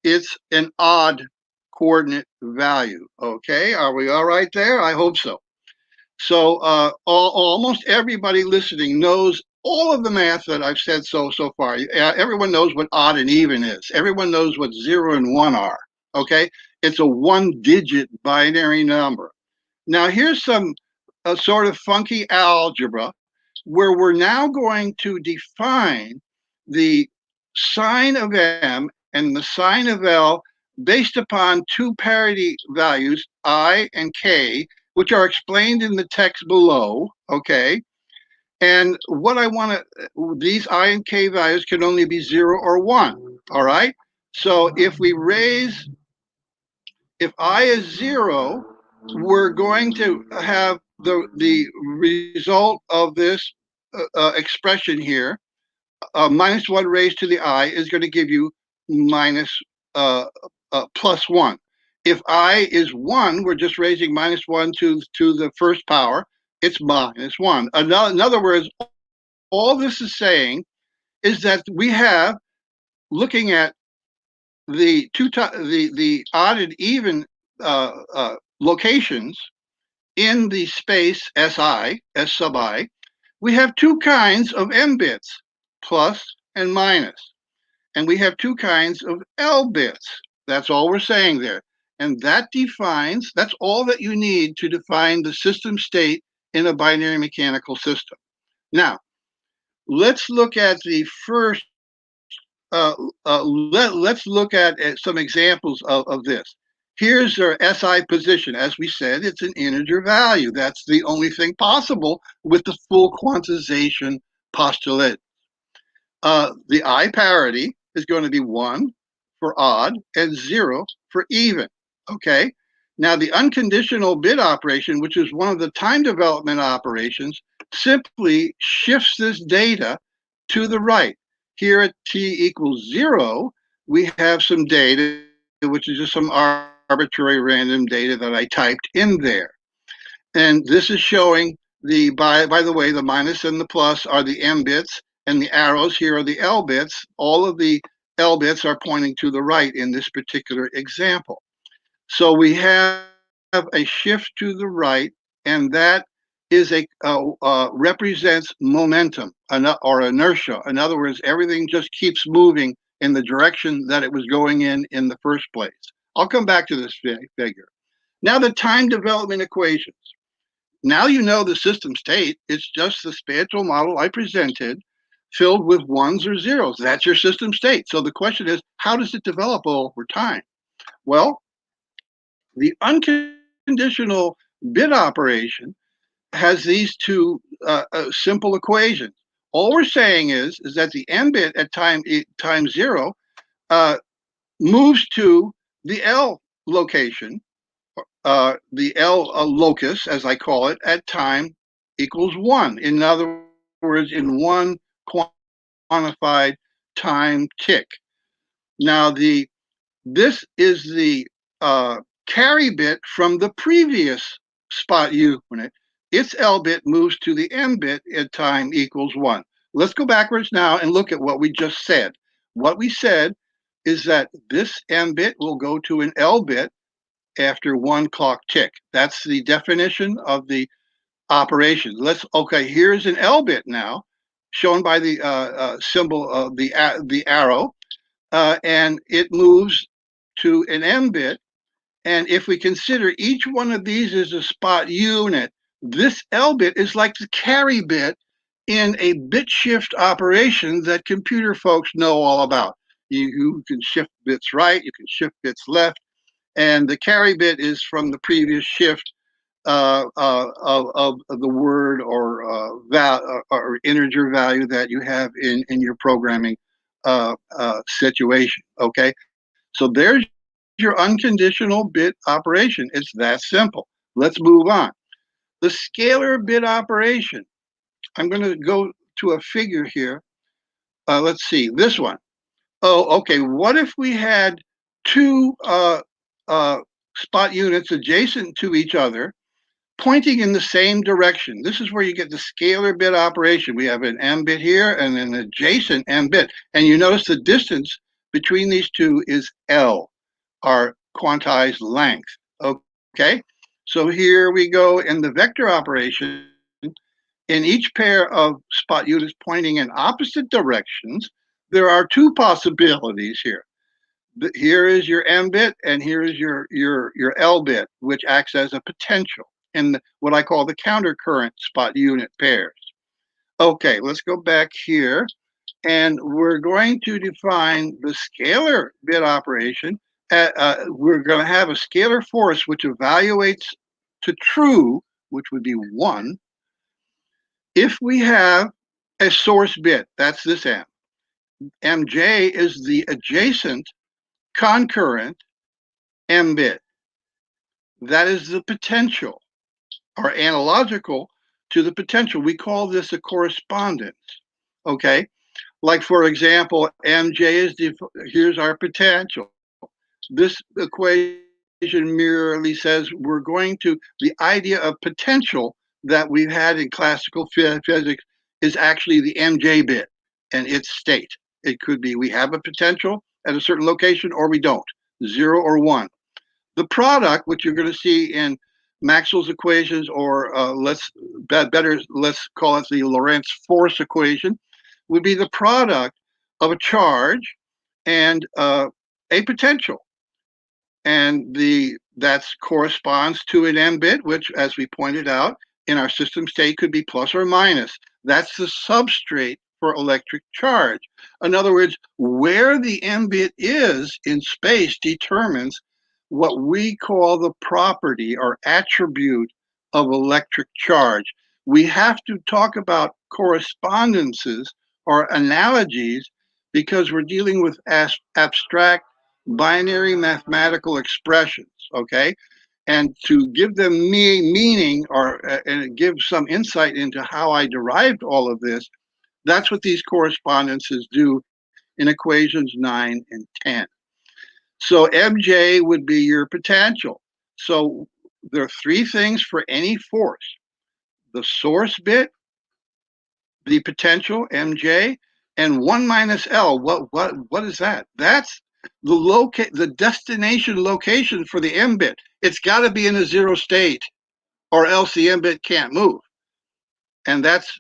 it's an odd coordinate value. Okay, are we all right there? I hope so. So almost everybody listening knows all of the math that I've said so far. Everyone knows what odd and even is. Everyone knows what 0 and 1 are. Okay, it's a one-digit binary number. Now here's some sort of funky algebra where we're now going to define the sign of M and the sign of L based upon two parity values, I and K, which are explained in the text below, okay? And what I want to, these I and K values can only be 0 or 1, all right? So if I is 0, we're going to have the result of this expression here, minus 1 raised to the I is going to give you minus plus 1. If I is 1, we're just raising minus 1 to the first power. It's minus 1. In other words, all this is saying is that we have, looking at the the odd and even locations in the space Si, S sub I, we have two kinds of M bits, plus and minus. And we have two kinds of L bits. That's all we're saying there. And that defines, that's all that you need to define the system state in a binary mechanical system. Now, let's look at the first, let's look at some examples of this. Here's our SI position. As we said, it's an integer value. That's the only thing possible with the full quantization postulate. The I parity is going to be 1 for odd and 0 for even, okay? Now, the unconditional bit operation, which is one of the time development operations, simply shifts this data to the right. Here at t equals 0, we have some data, which is just some arbitrary random data that I typed in there. And this is showing by the way, the minus and the plus are the M bits, and the arrows here are the L bits. All of the L bits are pointing to the right in this particular example. So we have a shift to the right, and that is represents momentum or inertia. In other words, everything just keeps moving in the direction that it was going in the first place. I'll come back to this figure. Now the time development equations. Now you know the system state. It's just the spatial model I presented filled with ones or zeros. That's your system state. So the question is, how does it develop over time? Well, the unconditional bit operation has these two simple equations. All we're saying is that the M bit at time 0 moves to the L location, the L locus, as I call it, at time equals 1. In other words, in one quantified time tick. Now, this is the carry bit from the previous spot unit. Its L bit moves to the M bit at time equals 1. Let's go backwards now and look at what we just said. What we said is that this M bit will go to an L bit after one clock tick. That's the definition of the operation. Okay, here's an L bit now, shown by the symbol of the arrow, and it moves to an M bit. And if we consider each one of these as a spot unit, this L bit is like the carry bit in a bit shift operation that computer folks know all about. You can shift bits right, you can shift bits left, and the carry bit is from the previous shift of the word or integer value that you have in your programming situation. Okay, so there's your unconditional bit operation. It's that simple. Let's move on. The scalar bit operation. I'm going to go to a figure here. Let's see, this one. Oh, okay. What if we had two spot units adjacent to each other, pointing in the same direction? This is where you get the scalar bit operation. We have an M bit here and an adjacent M bit. And you notice the distance between these two is L, our quantized length. Okay, so here we go in the vector operation. In each pair of spot units pointing in opposite directions, there are two possibilities here. Here is your M bit, and here is your L bit, which acts as a potential in what I call the countercurrent spot unit pairs. Okay, let's go back here, and we're going to define the scalar bit operation. We're going to have a scalar force which evaluates to true, which would be 1, if we have a source bit. That's this M. Mj is the adjacent concurrent M bit. That is the potential, or analogical to the potential. We call this a correspondence. Okay, like for example, Mj is here's our potential. This equation merely says we're going to, the idea of potential that we've had in classical physics is actually the Mj bit and its state. It could be we have a potential at a certain location or we don't, 0 or 1. The product, which you're going to see in Maxwell's equations, or let's call it the Lorentz force equation, would be the product of a charge and a potential. And that corresponds to an M bit, which, as we pointed out, in our system state could be plus or minus. That's the substrate for electric charge. In other words, where the M bit is in space determines what we call the property or attribute of electric charge. We have to talk about correspondences or analogies because we're dealing with abstract binary mathematical expressions, okay? And to give them meaning or and give some insight into how I derived all of this, that's what these correspondences do in equations 9 and 10. So Mj would be your potential. So there are three things for any force: the source bit, the potential Mj, and 1 minus L. What is that? That's the destination location for the M bit. It's got to be in a 0 state, or else the M bit can't move. And that's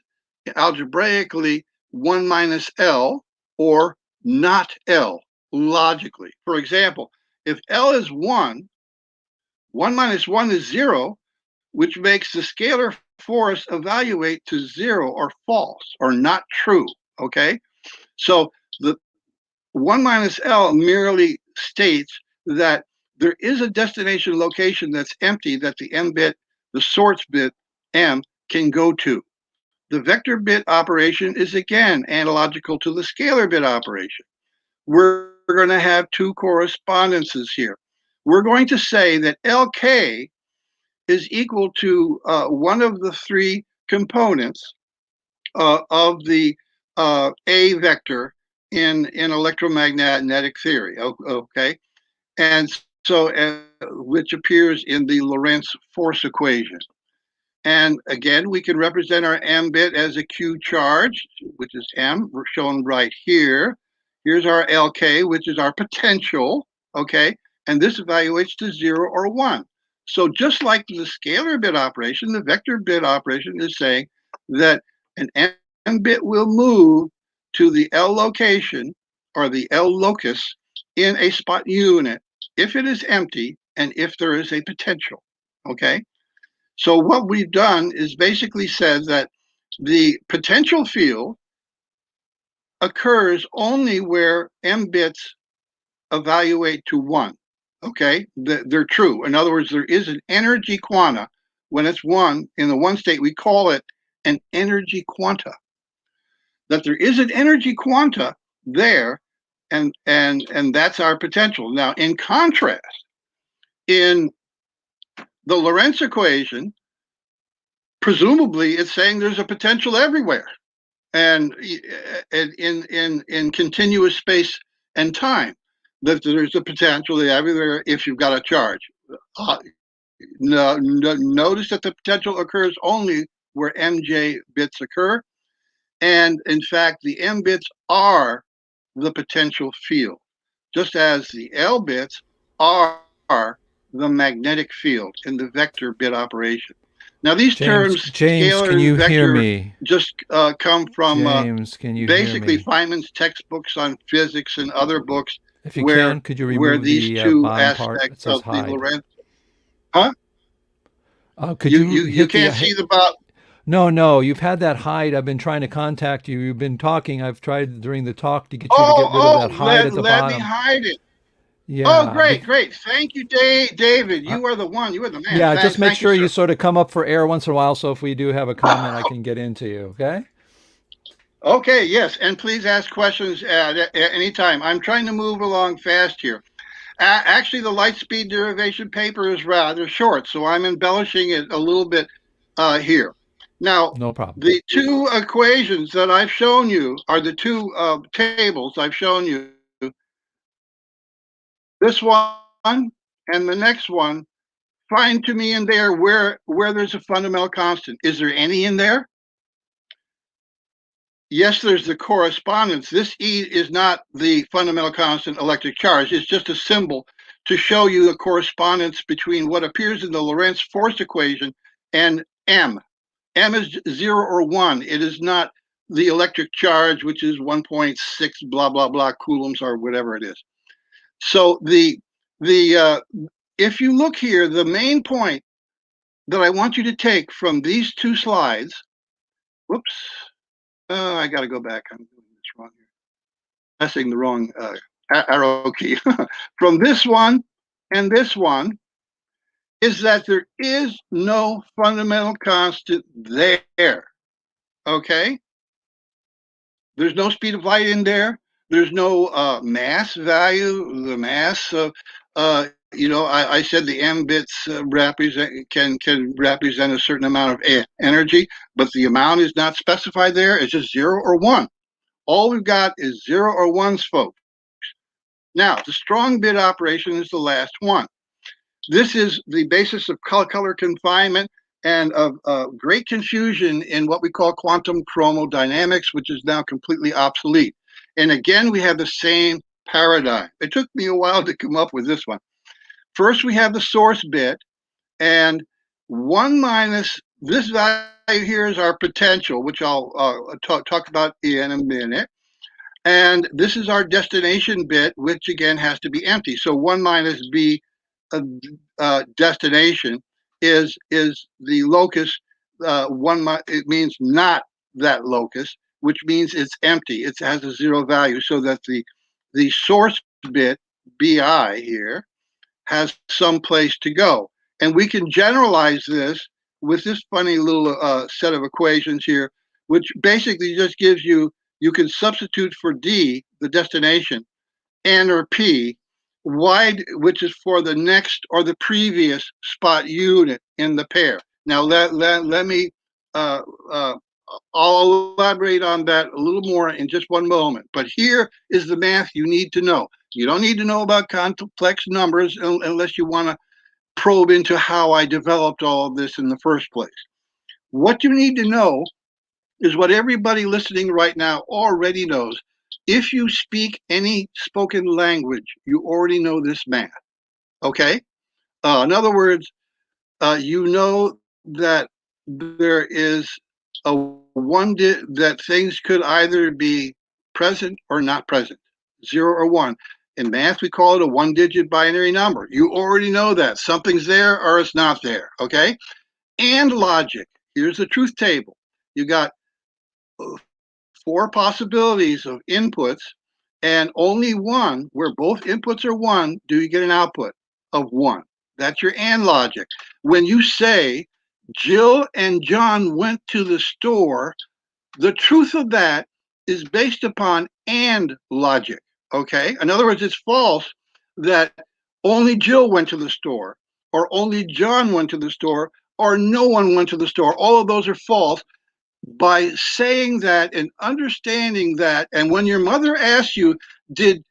algebraically 1 minus L, or not L, logically. For example, if L is 1, 1 minus 1 is 0, which makes the scalar force evaluate to 0 or false or not true, okay? So the 1 minus L merely states that there is a destination location that's empty that the M bit, the source bit M, can go to. The vector bit operation is again analogical to the scalar bit operation. We're going to have two correspondences here. We're going to say that Lk is equal to one of the three components of the A vector in electromagnetic theory, okay? And so, which appears in the Lorentz force equation. And again, we can represent our M bit as a Q charge, which is M, shown right here. Here's our Lk, which is our potential, okay? And this evaluates to 0 or 1. So just like the scalar bit operation, the vector bit operation is saying that an M bit will move to the L location or the L locus in a spot unit if it is empty and if there is a potential, okay? So what we've done is basically said that the potential field occurs only where M bits evaluate to 1, okay? They're true. In other words, there is an energy quanta. When it's 1, in the 1 state, we call it an energy quanta. That there is an energy quanta there, and that's our potential. Now, in contrast, in the Lorentz equation, presumably it's saying there's a potential everywhere, and in continuous space and time, that there's a potential everywhere if you've got a charge. Notice that the potential occurs only where Mj bits occur. And in fact, the M bits are the potential field, just as the L bits are the magnetic field in the vector bit operation. Now, these terms, James, scalar can and you hear vector, me? just come from James, can you hear basically me? Feynman's textbooks on physics and other books If you where can, could you remove these the two bottom part that aspects says of the hide? Lorentz, huh? Could you You hit the can't see the bot. No, you've had that hide. I've been trying to contact you. You've been talking. I've tried during the talk to get you to get rid of that hide at the Let me bottom. hide it. Oh, Yeah, great, great. Thank you, David. uh, You are the one. You are the man. yeah. Just make Thank you, sure you sir. sort of come up for air once in a while. So if we do have a comment, I can get into you. Okay. Okay, yes, and please ask questions at any time. I'm trying to move along fast here. Actually, the light speed derivation paper is rather short, so I'm embellishing it a little bit here. Now, No problem. the two equations that I've shown you are the two tables I've shown you. This one and the next one. Find to me in there where there's a fundamental constant. Is there any in there? Yes, there's the correspondence. This E is not the fundamental constant electric charge. It's just a symbol to show you the correspondence between what appears in the Lorentz force equation and M. M is 0 or 1. It is not the electric charge, which is 1.6 blah, blah, blah coulombs or whatever it is. So if you look here, the main point that I want you to take from these two slides, whoops, I got to go back. I'm doing this wrong here. Pressing the wrong arrow key. From this one and this one is that there is no fundamental constant there. Okay? There's no speed of light in there. There's no mass value. The mass of, I said the m bits can represent a certain amount of energy, but the amount is not specified there. It's just 0 or 1. All we've got is 0 or 1s, folks. Now, the strong bit operation is the last one. This is the basis of color confinement and of great confusion in what we call quantum chromodynamics, which is now completely obsolete. And again, we have the same paradigm. It took me a while to come up with this one. First, we have the source bit, and 1 minus this value here is our potential, which I'll talk about in a minute. And this is our destination bit, which again has to be empty. So 1 minus b destination is the locus. It means not that locus, which means it's empty. It has a 0 value, so that the source bit bi here has some place to go. And we can generalize this with this funny little set of equations here, which basically just gives you can substitute for D, the destination, N or P, wide, which is for the next or the previous spot unit in the pair. Now, let me, I'll elaborate on that a little more in just one moment. But here is the math you need to know. You don't need to know about complex numbers unless you want to probe into how I developed all of this in the first place. What you need to know is what everybody listening right now already knows. If you speak any spoken language, you already know this math. Okay? In other words, you know that there is a that things could either be present or not present, 0 or 1. In math, we call it a one-digit binary number. You already know that. Something's there or it's not there. Okay? And logic. Here's the truth table. You got 4 possibilities of inputs, and only one, where both inputs are 1, do you get an output of 1. That's your AND logic. When you say Jill and John went to the store, the truth of that is based upon AND logic, okay? In other words, it's false that only Jill went to the store, or only John went to the store, or no one went to the store. All of those are false. By saying that and understanding that, and when your mother asks you, did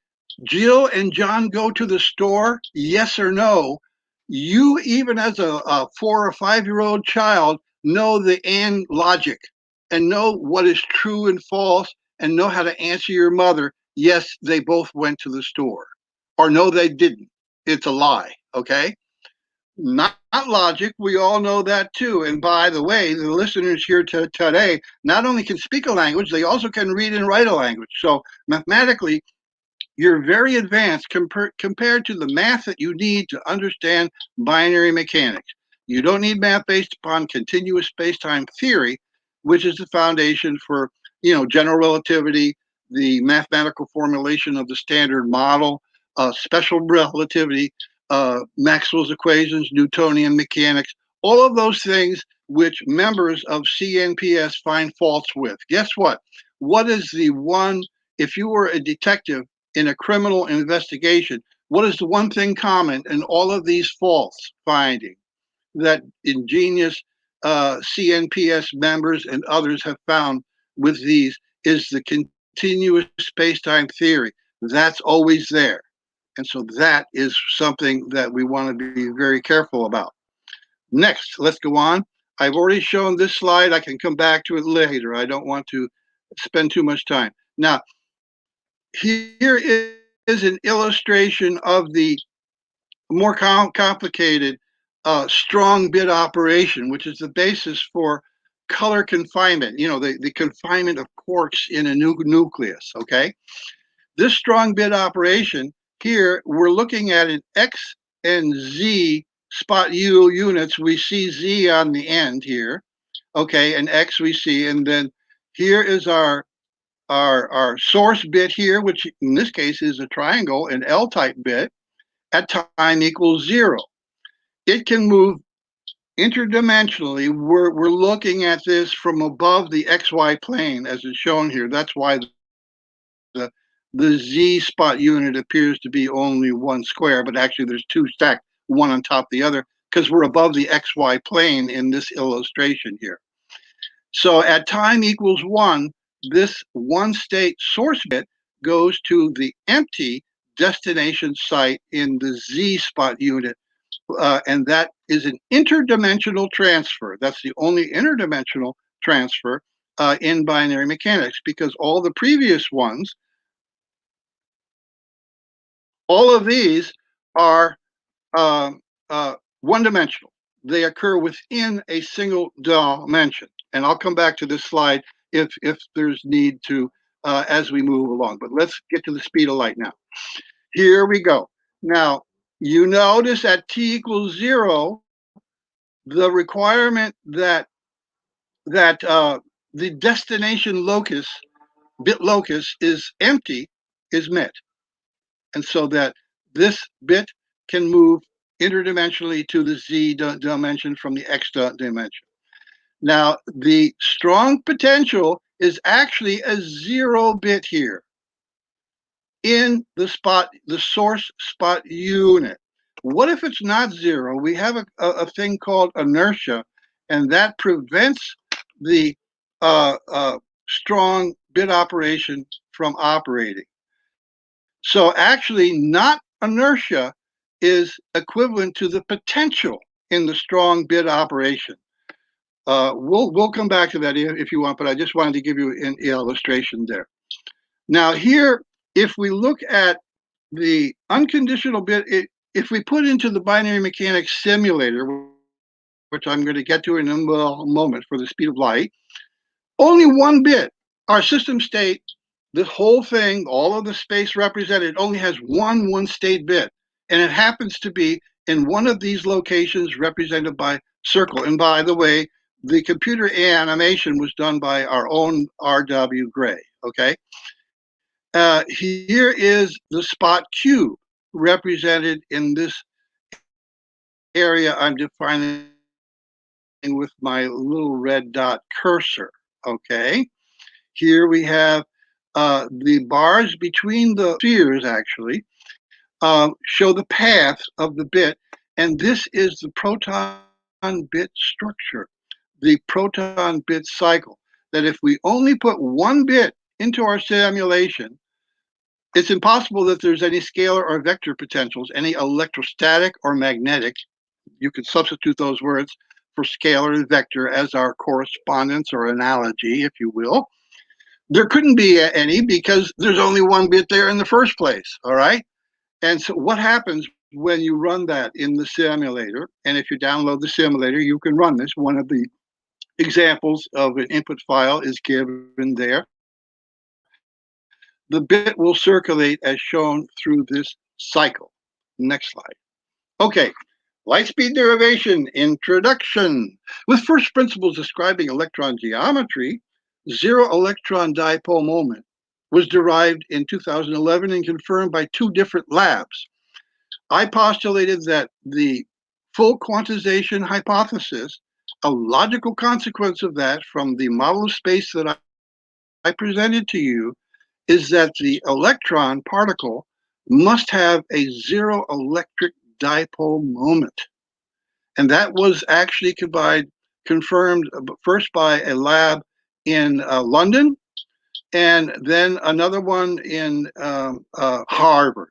Jill and John go to the store? Yes or no? You, even as a 4 or 5-year-old child, know the and logic and know what is true and false and know how to answer your mother. Yes, they both went to the store. Or no, they didn't. It's a lie. Okay? not logic. We all know that too. And by the way, the listeners here today not only can speak a language, they also can read and write a language. So mathematically, you're very advanced compared to the math that you need to understand binary mechanics. You don't need math based upon continuous space-time theory, which is the foundation for, general relativity, the mathematical formulation of the standard model, special relativity, Maxwell's equations, Newtonian mechanics, all of those things which members of CNPS find faults with. Guess what? What is the one, if you were a detective in a criminal investigation, what is the one thing common in all of these faults finding that ingenious CNPS members and others have found with these is the continuous space-time theory. That's always there. And so that is something that we want to be very careful about. Next, let's go on. I've already shown this slide. I can come back to it later. I don't want to spend too much time. Now, here is an illustration of the more complicated strong bit operation, which is the basis for color confinement, the confinement of quarks in a nucleus, okay? This strong bit operation here, we're looking at an X and Z spot U units. We see Z on the end here, okay, and X we see, and then here is our source bit here, which in this case is a triangle, an L-type bit, at time equals 0. It can move interdimensionally. We're looking at this from above the XY plane as is shown here. That's why the Z spot unit appears to be only one square, but actually there's two stacked, one on top of the other, because we're above the XY plane in this illustration here. So at time equals 1, this one state source bit goes to the empty destination site in the Z spot unit. And that is an interdimensional transfer. That's the only interdimensional transfer in binary mechanics, because all the previous ones, all of these are one-dimensional. They occur within a single dimension. And I'll come back to this slide if there's need to as we move along. But let's get to the speed of light now. Here we go. Now, you notice at t equals 0, the requirement that the destination locus, bit locus, is empty is met. And so that this bit can move interdimensionally to the Z dimension from the X dimension. Now, the strong potential is actually a 0 bit here in the source spot unit. What if it's not 0? We have a thing called inertia, and that prevents the strong bit operation from operating. So actually, not inertia is equivalent to the potential in the strong bit operation. We'll come back to that if you want, but I just wanted to give you an illustration there. Now here, if we look at the unconditional bit, if we put into the binary mechanics simulator, which I'm going to get to in a moment for the speed of light, only one bit, our system state, this whole thing, all of the space represented, only has one state bit. And it happens to be in one of these locations represented by circle. And by the way, the computer animation was done by our own R.W. Gray, okay? Here is the spot Q represented in this area I'm defining with my little red dot cursor, okay? Here we have the bars between the spheres actually show the path of the bit, and this is the proton bit structure, the proton bit cycle, that if we only put one bit into our simulation, it's impossible that there's any scalar or vector potentials, any electrostatic or magnetic. You could substitute those words for scalar and vector as our correspondence or analogy, if you will. There couldn't be any because there's only one bit there in the first place, all right? And so what happens when you run that in the simulator. And if you download the simulator, you can run this. One of the examples of an input file is given there. The bit will circulate as shown through this cycle. Next slide. Okay, Lightspeed derivation introduction. With first principles describing electron geometry, zero electron dipole moment was derived in 2011 and confirmed by two different labs. I postulated that the full quantization hypothesis, a logical consequence of that from the model of space that I presented to you, is that the electron particle must have a zero electric dipole moment. And that was actually confirmed first by a lab in London, and then another one in Harvard,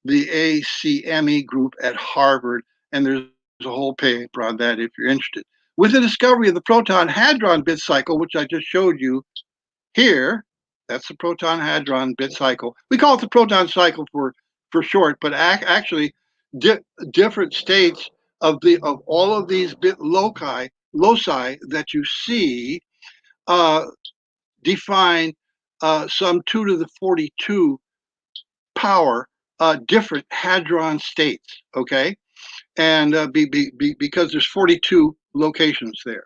the ACME group at Harvard. And there's a whole paper on that if you're interested. With the discovery of the proton-hadron bit cycle, which I just showed you here, that's the proton-hadron bit cycle. We call it the proton cycle for short, but actually different states of all of these bit loci that you see define some 2 to the 42 power different hadron states, okay? And because there's 42 locations there.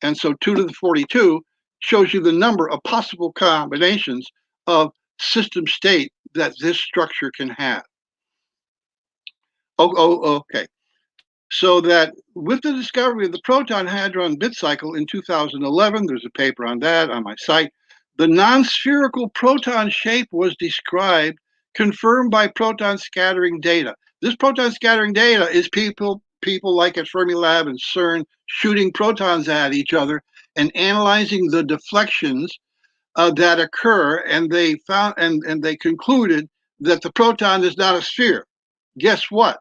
And so 2 to the 42 shows you the number of possible combinations of system state that this structure can have. Okay. So that with the discovery of the proton-hadron bit cycle in 2011, there's a paper on that on my site, the non-spherical proton shape was described, confirmed by proton scattering data. This proton scattering data is people like at Fermilab and CERN shooting protons at each other and analyzing the deflections that occur, and they found and they concluded that the proton is not a sphere. Guess what?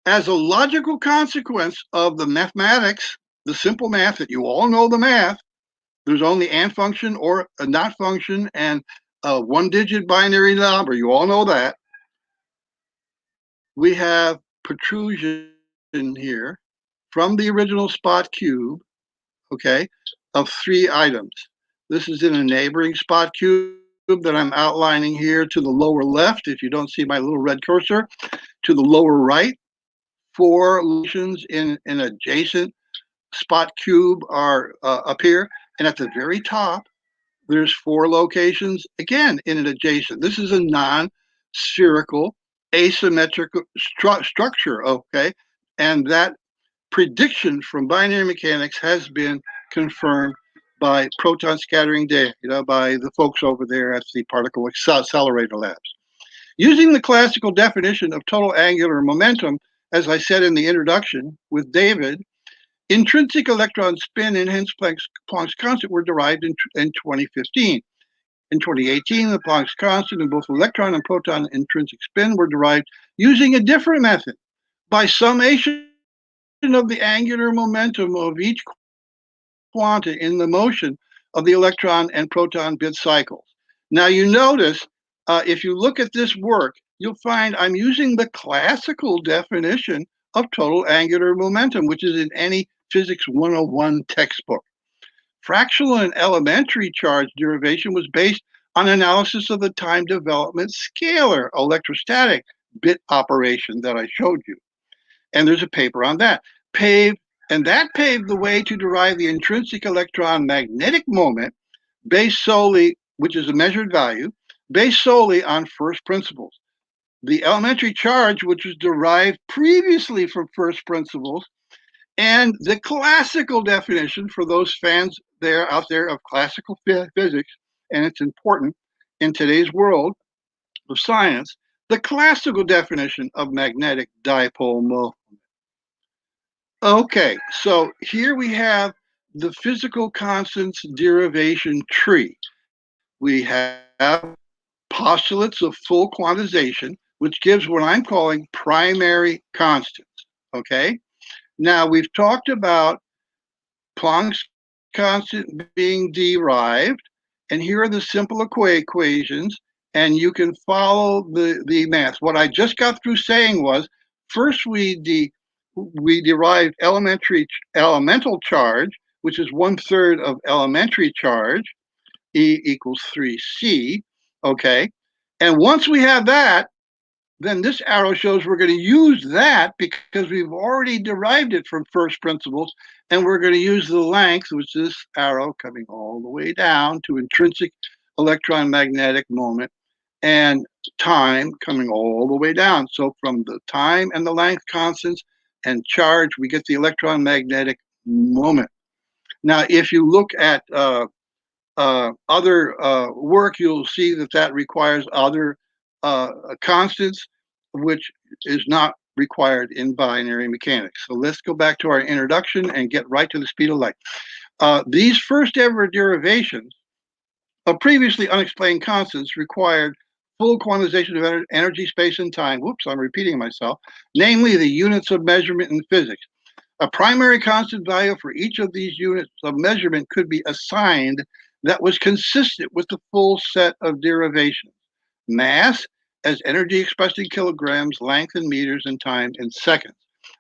As a logical consequence of the mathematics, the simple math that you all know the math, there's only and function or a not function and a one-digit binary number. You all know that. We have protrusion here from the original spot cube, okay, of 3 items. This is in a neighboring spot cube that I'm outlining here to the lower left, if you don't see my little red cursor, to the lower right. 4 locations in an adjacent spot cube are up here. And at the very top, there's 4 locations, again, in an adjacent. This is a non-spherical asymmetrical structure, okay? And that prediction from binary mechanics has been confirmed by proton scattering data, by the folks over there at the particle accelerator labs. Using the classical definition of total angular momentum, as I said in the introduction with David, intrinsic electron spin and hence Planck's constant were derived in 2015. In 2018, the Planck's constant in both electron and proton intrinsic spin were derived using a different method by summation of the angular momentum of each quanta in the motion of the electron and proton bit cycles. Now you notice, if you look at this work, you'll find I'm using the classical definition of total angular momentum, which is in any Physics 101 textbook. Fractional and elementary charge derivation was based on analysis of the time development scalar electrostatic bit operation that I showed you. And there's a paper on that. That paved the way to derive the intrinsic electron magnetic moment based solely, which is a measured value, based solely on first principles. The elementary charge, which was derived previously from first principles, and the classical definition for those fans out there of classical physics, and it's important in today's world of science, the classical definition of magnetic dipole moment. Okay, so here we have the physical constants derivation tree. We have postulates of full quantization, which gives what I'm calling primary constants, okay? Now, we've talked about Planck's constant being derived, and here are the simple equations, and you can follow the math. What I just got through saying was, first we derived elemental charge, which is 1/3 of elementary charge, E equals 3c, okay? And once we have that, then this arrow shows we're going to use that because we've already derived it from first principles, and we're going to use the length, which is this arrow coming all the way down to intrinsic electron magnetic moment, and time coming all the way down. So from the time and the length constants and charge, we get the electron magnetic moment. Now, if you look at other work, you'll see that requires other constants, which is not required in binary mechanics. So let's go back to our introduction and get right to the speed of light. These first ever derivations of previously unexplained constants required full quantization of energy, space, and time. Whoops, I'm repeating myself. Namely, the units of measurement in physics. A primary constant value for each of these units of measurement could be assigned that was consistent with the full set of derivations. Mass as energy expressed in kilograms, length in meters, and time in seconds.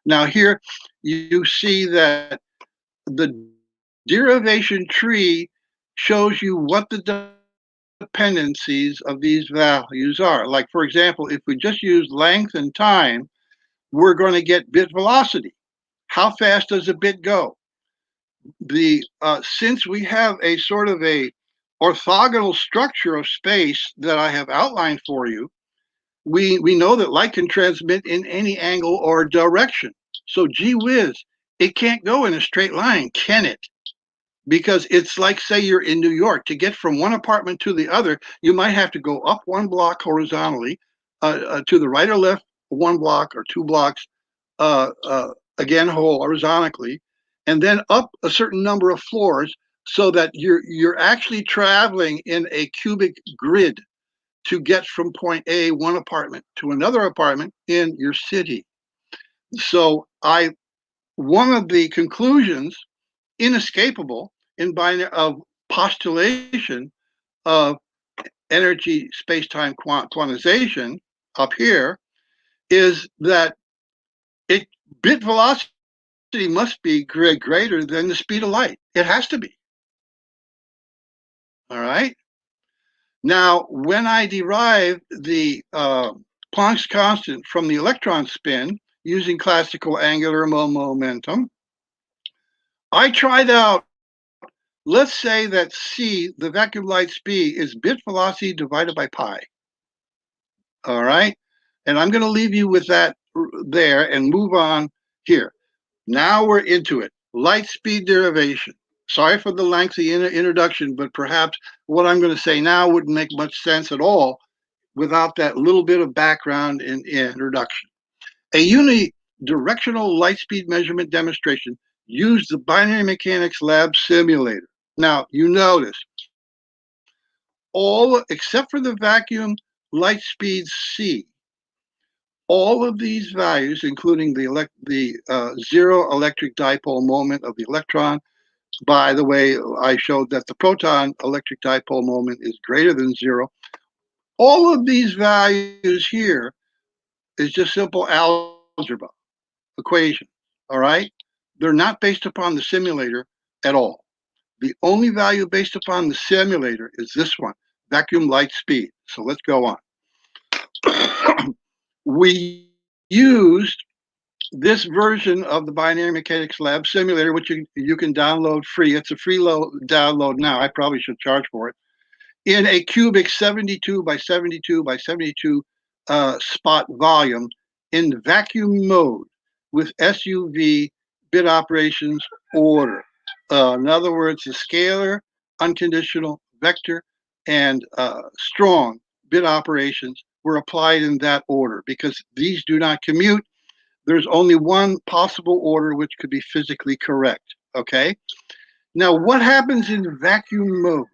Now here you see that the derivation tree shows you what the dependencies of these values are. Like, for example, if we just use length and time, we're going to get bit velocity. How fast does a bit go? Since we have a sort of a orthogonal structure of space that I have outlined for you, we know that light can transmit in any angle or direction. So gee whiz, it can't go in a straight line, can it? Because it's like, say you're in New York. To get from one apartment to the other, you might have to go up one block horizontally, to the right or left 1 block or 2 blocks, again horizontally, and then up a certain number of floors, so that you're actually traveling in a cubic grid to get from point A, one apartment, to another apartment in your city. So one of the conclusions, inescapable in binary of postulation of energy space-time quantization up here, is that bit velocity must be greater than the speed of light. It has to be. All right. Now, when I derive the Planck's constant from the electron spin using classical angular momentum, I tried out, let's say that c, the vacuum light speed, is bit velocity divided by pi. All right. And I'm going to leave you with that there and move on here. Now we're into it. Light speed derivation. Sorry for the lengthy introduction, but perhaps what I'm going to say now wouldn't make much sense at all without that little bit of background in introduction. A unidirectional light speed measurement demonstration used the binary mechanics lab simulator. Now, you notice, all except for the vacuum light speed c, all of these values, including the zero electric dipole moment of the electron. By the way, I showed that the proton electric dipole moment is greater than 0. All of these values here is just simple algebra equation. All right? They're not based upon the simulator at all. The only value based upon the simulator is this one, vacuum light speed. So let's go on. We used this version of the binary mechanics lab simulator, which you can download free. It's a free download now. I probably should charge for it. In a cubic 72 by 72 by 72 spot volume in vacuum mode with SUV bit operations order. In other words, the scalar, unconditional, vector, and strong bit operations were applied in that order because these do not commute. There's only one possible order which could be physically correct, okay? Now, what happens in vacuum mode?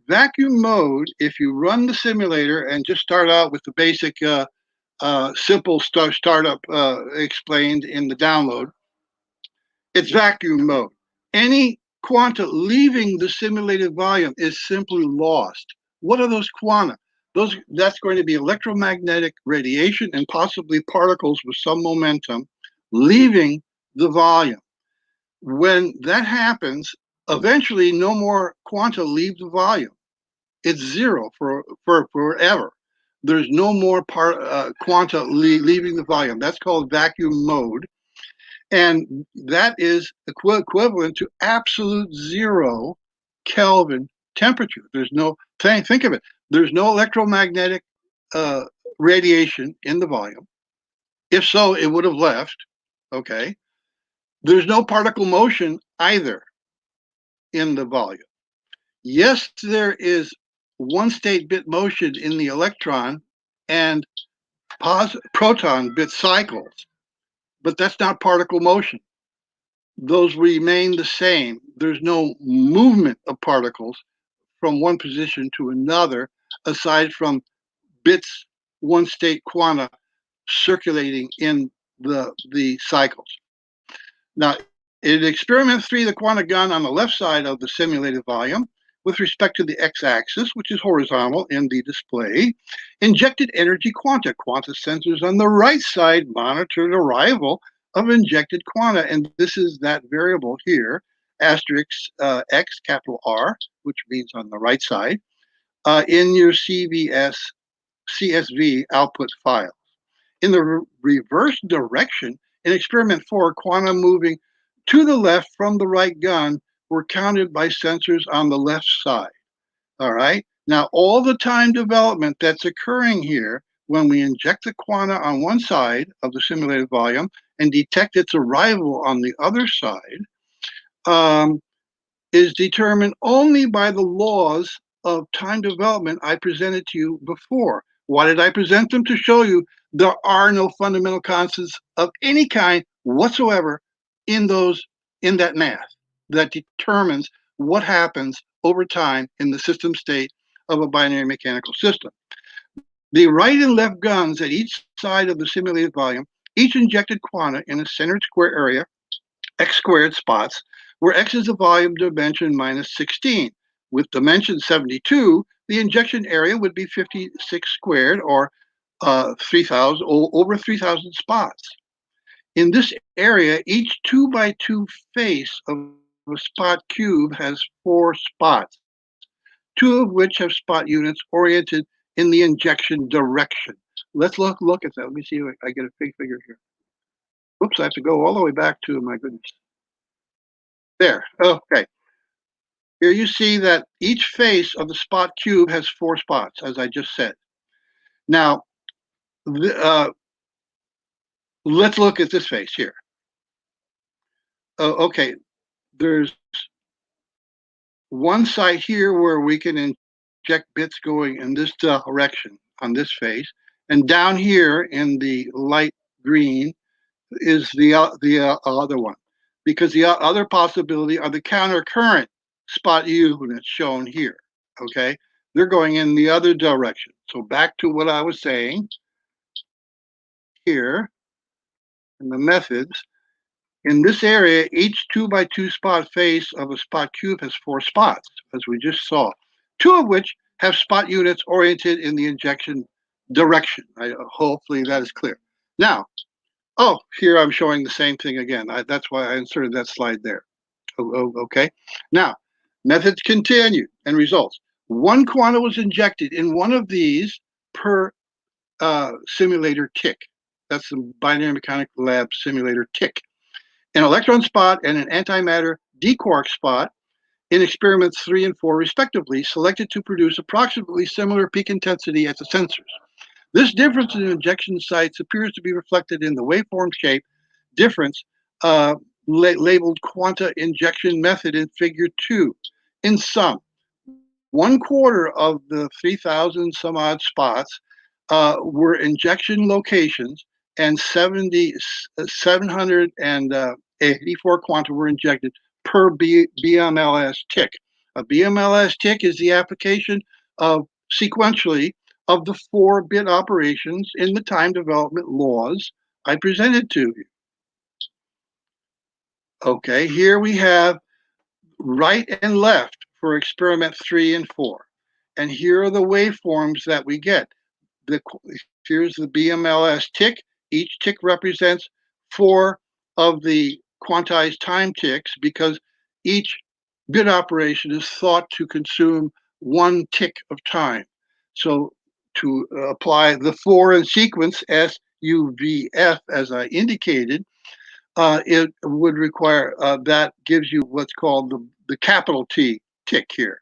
Vacuum mode, if you run the simulator and just start out with the basic simple startup explained in the download, it's vacuum mode. Any quanta leaving the simulated volume is simply lost. What are those quanta? That's going to be electromagnetic radiation and possibly particles with some momentum leaving the volume. When that happens, eventually no more quanta leave the volume. It's zero for forever. There's no more quanta leaving the volume. That's called vacuum mode. And that is equivalent to absolute zero Kelvin temperature. There's no, think of it, there's no electromagnetic radiation in the volume. If so, it would have left. Okay. There's no particle motion either in the volume. Yes, there is one state bit motion in the electron and proton bit cycles, but that's not particle motion. Those remain the same. There's no movement of particles from one position to another, aside from bits, one state quanta circulating in the cycles. Now, in experiment 3, the quanta gun on the left side of the simulated volume, with respect to the x-axis, which is horizontal in the display, injected energy quanta. Quanta sensors on the right side monitored arrival of injected quanta, and this is that variable here, asterisk x, capital R, which means on the right side, in your CSV output file. In the reverse direction, in experiment 4, quanta moving to the left from the right gun were counted by sensors on the left side. All right. Now, all the time development that's occurring here when we inject the quanta on one side of the simulated volume and detect its arrival on the other side is determined only by the laws of time development I presented to you before. Why did I present them? To show you there are no fundamental constants of any kind whatsoever in that math that determines what happens over time in the system state of a binary mechanical system. The right and left guns at each side of the simulated volume each injected quanta in a centered square area, x squared spots, where x is the volume dimension minus 16. With dimension 72, the injection area would be 56 squared, or 3,000, over 3,000 spots. In this area, each 2 by 2 face of a spot cube has 4 spots, 2 of which have spot units oriented in the injection direction. Let's look at that. Let me see if I get a big figure here. Whoops, I have to go all the way back to, my goodness. There, okay. Here you see that each face of the spot cube has 4 spots, as I just said. Now, let's look at this face here. Okay, there's one site here where we can inject bits going in this direction on this face, and down here in the light green is the other one, because the other possibility are the counter current spot units shown here. Okay, they're going in the other direction. So back to what I was saying here in the methods. In this area, each 2 by 2 spot face of a spot cube has 4 spots, as we just saw, 2 of which have spot units oriented in the injection direction. Hopefully that is clear. Now, here I'm showing the same thing again. That's why I inserted that slide there. Okay. Now, methods continued and results. 1 quanta was injected in one of these per simulator tick. That's the binary mechanical lab simulator tick. An electron spot and an antimatter d-quark spot in experiments 3 and 4 respectively, selected to produce approximately similar peak intensity at the sensors. This difference in injection sites appears to be reflected in the waveform shape difference labeled quanta injection method in figure 2. In sum, 1/4 of the 3,000 some odd spots were injection locations, and 784 quanta were injected per BMLS tick. A BMLS tick is the application of sequentially of the 4-bit operations in the time development laws I presented to you. Okay, here we have right and left for experiment 3 and 4. And here are the waveforms that we get. Here's the BMLS tick. Each tick represents 4 of the quantized time ticks because each bit operation is thought to consume 1 tick of time. So to apply the 4 in sequence, S, U, V, F, as I indicated, it would require, that gives you what's called the capital T tick here.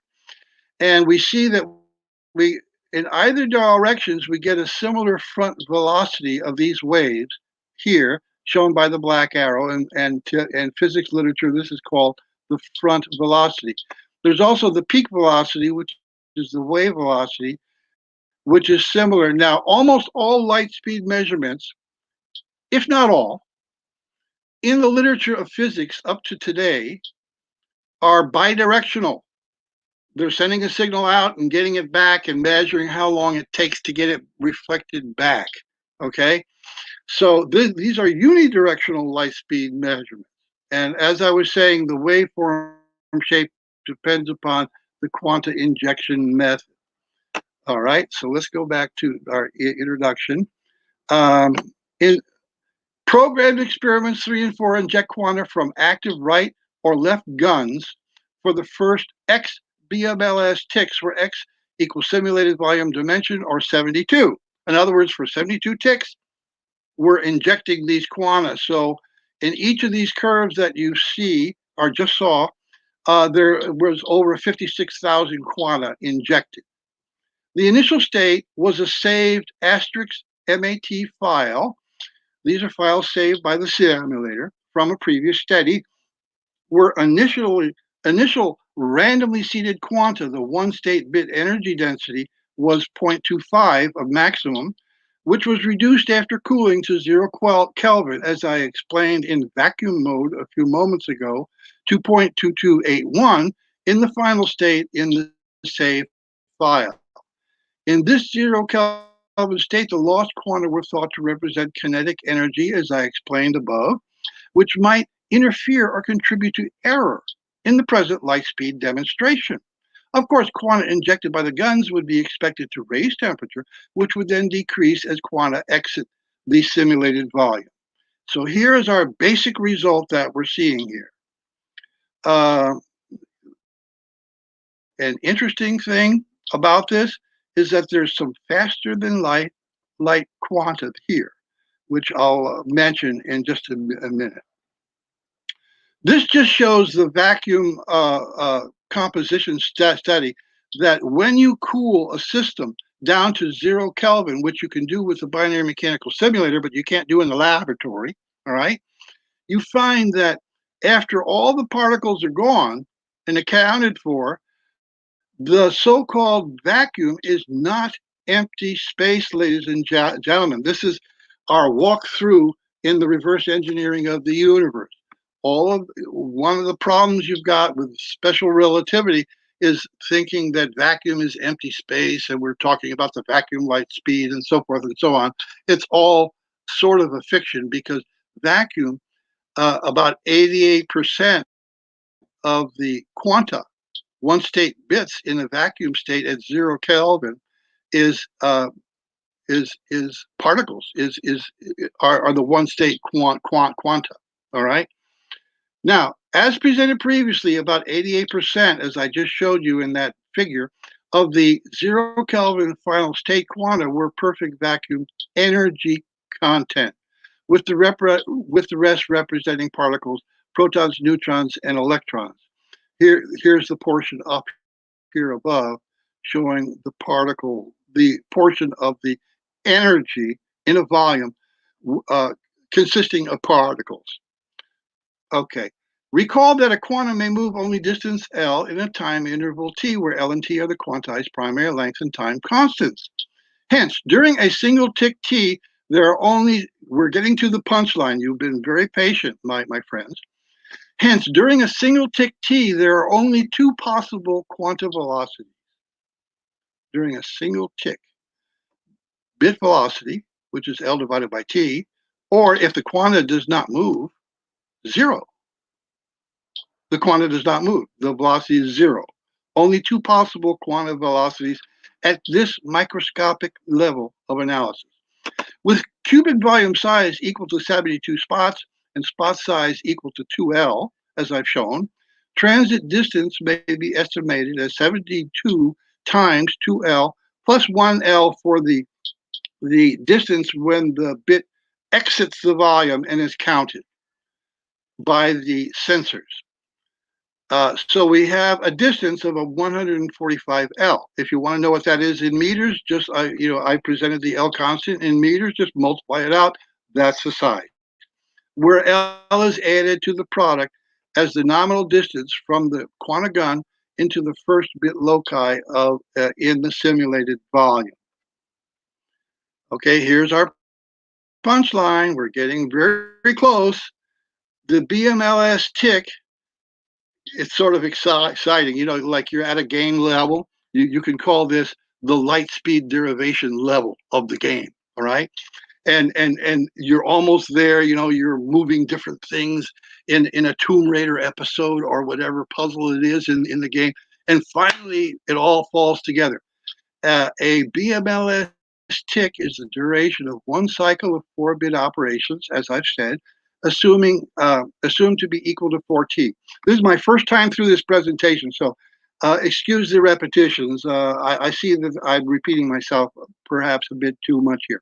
And we see that we, in either directions, we get a similar front velocity of these waves here, shown by the black arrow, and physics literature, this is called the front velocity. There's also the peak velocity, which is the wave velocity, which is similar. Now, almost all light speed measurements, if not all, in the literature of physics up to today are bidirectional. They're sending a signal out and getting it back and measuring how long it takes to get it reflected back. Okay, so these are unidirectional light speed measurements. And as I was saying, the waveform shape depends upon the quanta injection method. All right, so let's go back to our introduction. In programmed experiments 3 and 4 inject quanta from active right or left guns for the first X BMLS ticks, where X equals simulated volume dimension, or 72. In other words, for 72 ticks, we're injecting these quanta. So in each of these curves that you see or just saw, there was over 56,000 quanta injected. The initial state was a saved asterisk MAT file. These are files saved by the simulator from a previous study, where initial randomly seeded quanta, the one-state bit energy density, was 0.25 of maximum, which was reduced after cooling to 0 Kelvin, as I explained in vacuum mode a few moments ago, to 0.2281 in the final state in the save file. In this 0 Kelvin state, the lost quanta were thought to represent kinetic energy, as I explained above, which might interfere or contribute to error in the present light speed demonstration. Of course, quanta injected by the guns would be expected to raise temperature, which would then decrease as quanta exit the simulated volume. So here is our basic result that we're seeing here. An interesting thing about this is that there's some faster than light quanta here, which I'll mention in just a minute. This just shows the vacuum composition study, that when you cool a system down to 0 Kelvin, which you can do with the binary mechanical simulator, but you can't do in the laboratory, all right, you find that after all the particles are gone and accounted for, the so-called vacuum is not empty space, ladies and gentlemen. This is our walkthrough in the reverse engineering of the universe. One of the problems you've got with special relativity is thinking that vacuum is empty space, and we're talking about the vacuum light speed and so forth and so on. It's all sort of a fiction, because vacuum, about 88% of the quanta, one state bits in a vacuum state at 0 Kelvin is particles, are the one state quanta. All right. Now, as presented previously, about 88%, as I just showed you in that figure, of the 0 Kelvin final state quanta were perfect vacuum energy content, with the rest representing particles, protons, neutrons, and electrons. Here's the portion up here above showing the portion of the energy in a volume consisting of particles. Okay. Recall that a quantum may move only distance L in a time interval T, where L and T are the quantized primary length and time constants. Hence, during a single tick T, we're getting to the punchline. You've been very patient, my friends. Hence, during a single tick T, there are only 2 possible quanta velocities. During a single tick, bit velocity, which is L divided by T, or if the quanta does not move, 0. The quanta does not move. The velocity is 0. Only two possible quantum velocities at this microscopic level of analysis. With qubit volume size equal to 72 spots and spot size equal to 2L, as I've shown, transit distance may be estimated as 72 times 2L plus 1L for the distance when the bit exits the volume and is counted by the sensors. So we have a distance of a 145 L. If you want to know what that is in meters, just I presented the L constant in meters. Just multiply it out. That's the size. Where L is added to the product as the nominal distance from the quantum gun into the first bit loci of in the simulated volume. Okay, here's our punchline. We're getting very, very close. The BMLS tick, it's sort of exciting. Like you're at a game level. You can call this the light speed derivation level of the game. All right. And you're almost there. You're moving different things in a Tomb Raider episode or whatever puzzle it is in the game. And finally, it all falls together. A BMLS tick is the duration of one cycle of 4-bit operations, as I've said, assumed to be equal to 4t. This is my first time through this presentation, so excuse the repetitions. I see that I'm repeating myself perhaps a bit too much here.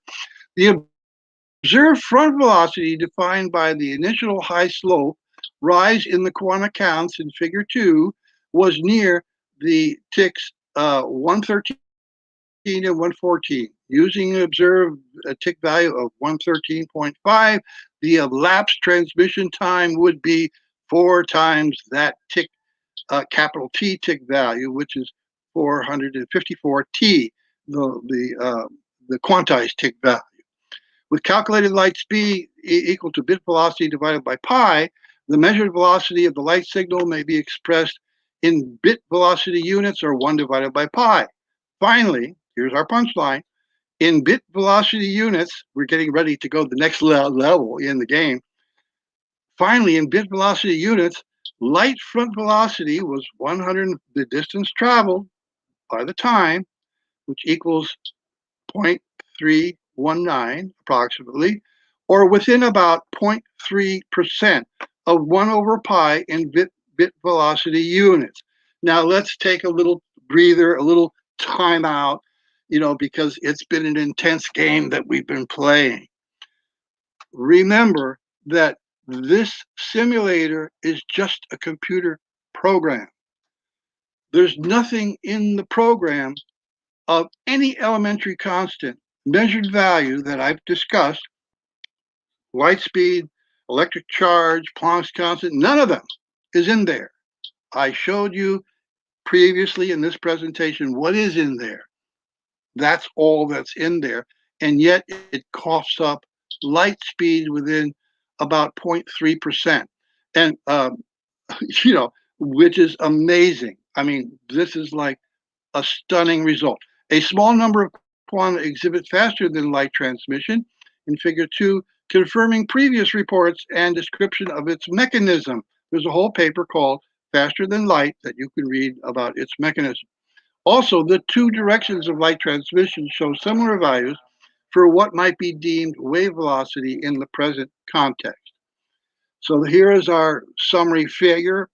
The observed front velocity defined by the initial high slope rise in the quantum counts in figure 2 was near the ticks 113 and 114. Using an observed tick value of 113.5, the elapsed transmission time would be 4 times that tick, capital T tick value, which is 454T, the quantized tick value. With calculated light speed equal to bit velocity divided by pi, the measured velocity of the light signal may be expressed in bit velocity units, or 1 divided by pi. Finally, here's our punchline. In bit velocity units, we're getting ready to go the next level in the game. Finally, in bit velocity units, light front velocity was 100, the distance traveled by the time, which equals 0.319 approximately, or within about 0.3% of 1 over pi in bit velocity units. Now let's take a little breather, a little time out, because it's been an intense game that we've been playing. Remember that this simulator is just a computer program. There's nothing in the program of any elementary constant measured value that I've discussed, light speed, electric charge, Planck's constant, none of them is in there. I showed you previously in this presentation what is in there. That's all that's in there. And yet it coughs up light speed within about 0.3%. And, which is amazing. I mean, this is like a stunning result. A small number of quanta exhibit faster than light transmission in figure 2, confirming previous reports and description of its mechanism. There's a whole paper called Faster Than Light that you can read about its mechanism. Also, the two directions of light transmission show similar values for what might be deemed wave velocity in the present context. So here is our summary figure.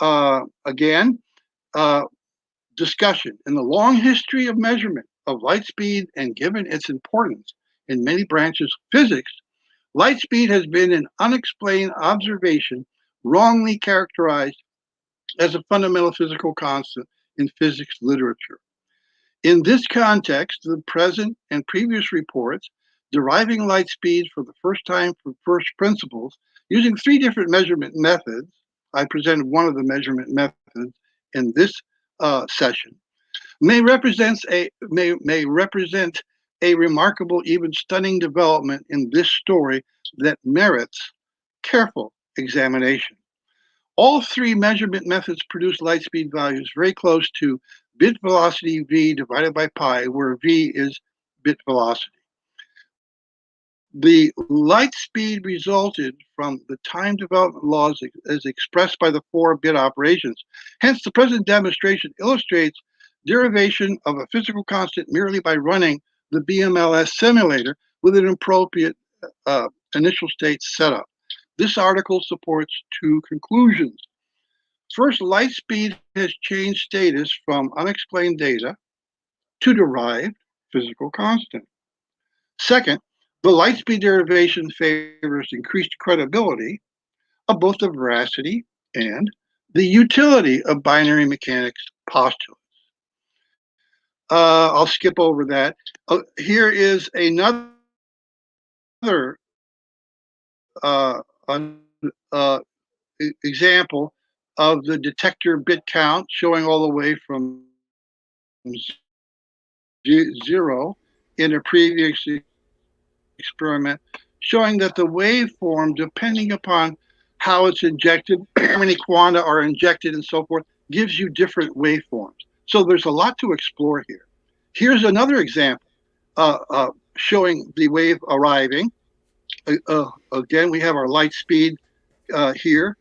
Again, discussion. In the long history of measurement of light speed and given its importance in many branches of physics, light speed has been an unexplained observation wrongly characterized as a fundamental physical constant in physics literature. In this context, the present and previous reports deriving light speed for the first time from first principles using 3 different measurement methods. I presented one of the measurement methods in this session, may represent a remarkable, even stunning development in this story that merits careful examination. All 3 measurement methods produce light speed values very close to bit velocity v divided by pi, where v is bit velocity. The light speed resulted from the time development laws as expressed by the 4-bit operations. Hence, the present demonstration illustrates derivation of a physical constant merely by running the BMLS simulator with an appropriate initial state setup. This article supports two conclusions. First, light speed has changed status from unexplained data to derived physical constant. Second, the light speed derivation favors increased credibility of both the veracity and the utility of binary mechanics postulates. I'll skip over that. Here is another uh, uh, example of the detector bit count showing all the way from 0 in a previous experiment, showing that the waveform, depending upon how it's injected, how many quanta are injected, and so forth, gives you different waveforms. So there's a lot to explore here. Here's another example showing the wave arriving. Again, we have our light speed here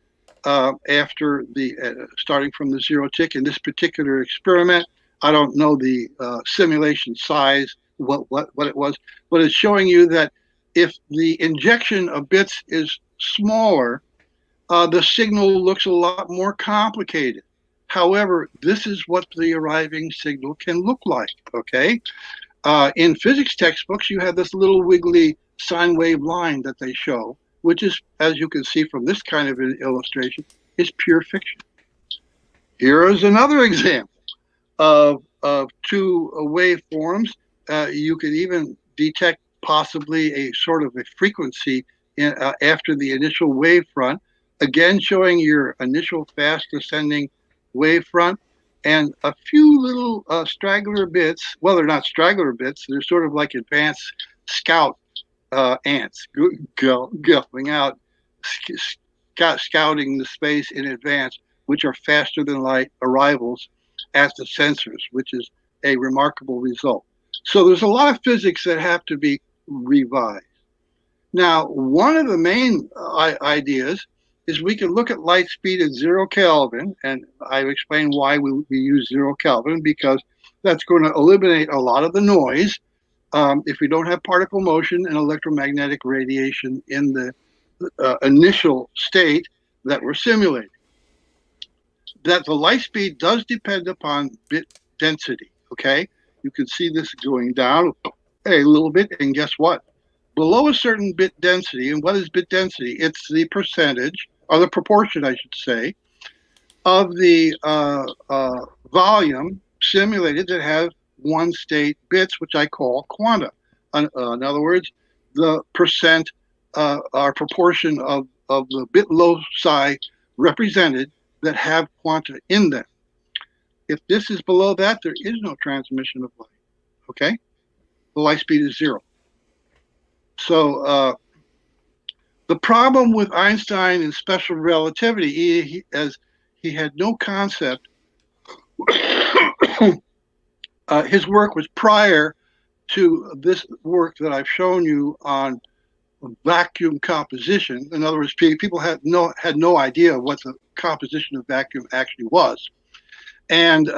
after the starting from the 0 tick in this particular experiment. I don't know the simulation size, what it was, but it's showing you that if the injection of bits is smaller, the signal looks a lot more complicated. However, this is what the arriving signal can look like, okay? In physics textbooks, you have this little wiggly sine wave line that they show, which is, as you can see from this kind of an illustration, is pure fiction. Here is another example of two waveforms. You could even detect possibly a sort of a frequency after the initial wave front, again showing your initial fast ascending wave front and a few little straggler bits. Well, they're not straggler bits. They're sort of like advanced scout ants going out, scouting the space in advance, which are faster than light arrivals at the sensors, which is a remarkable result. So there's a lot of physics that have to be revised. Now, one of the main ideas is we can look at light speed at 0 Kelvin, and I've explained why we use 0 Kelvin, because that's going to eliminate a lot of the noise if we don't have particle motion and electromagnetic radiation in the initial state that we're simulating. That the light speed does depend upon bit density, okay? You can see this going down a little bit, and guess what? Below a certain bit density, and what is bit density? It's the percentage, or the proportion, I should say, of the volume simulated that have one state bits, which I call quanta. In other words, the percent or proportion of the bit loci represented that have quanta in them. If this is below that, there is no transmission of light, okay? The light speed is 0. So the problem with Einstein and special relativity, as he had no concept, his work was prior to this work that I've shown you on vacuum composition. In other words, people had no idea what the composition of vacuum actually was, and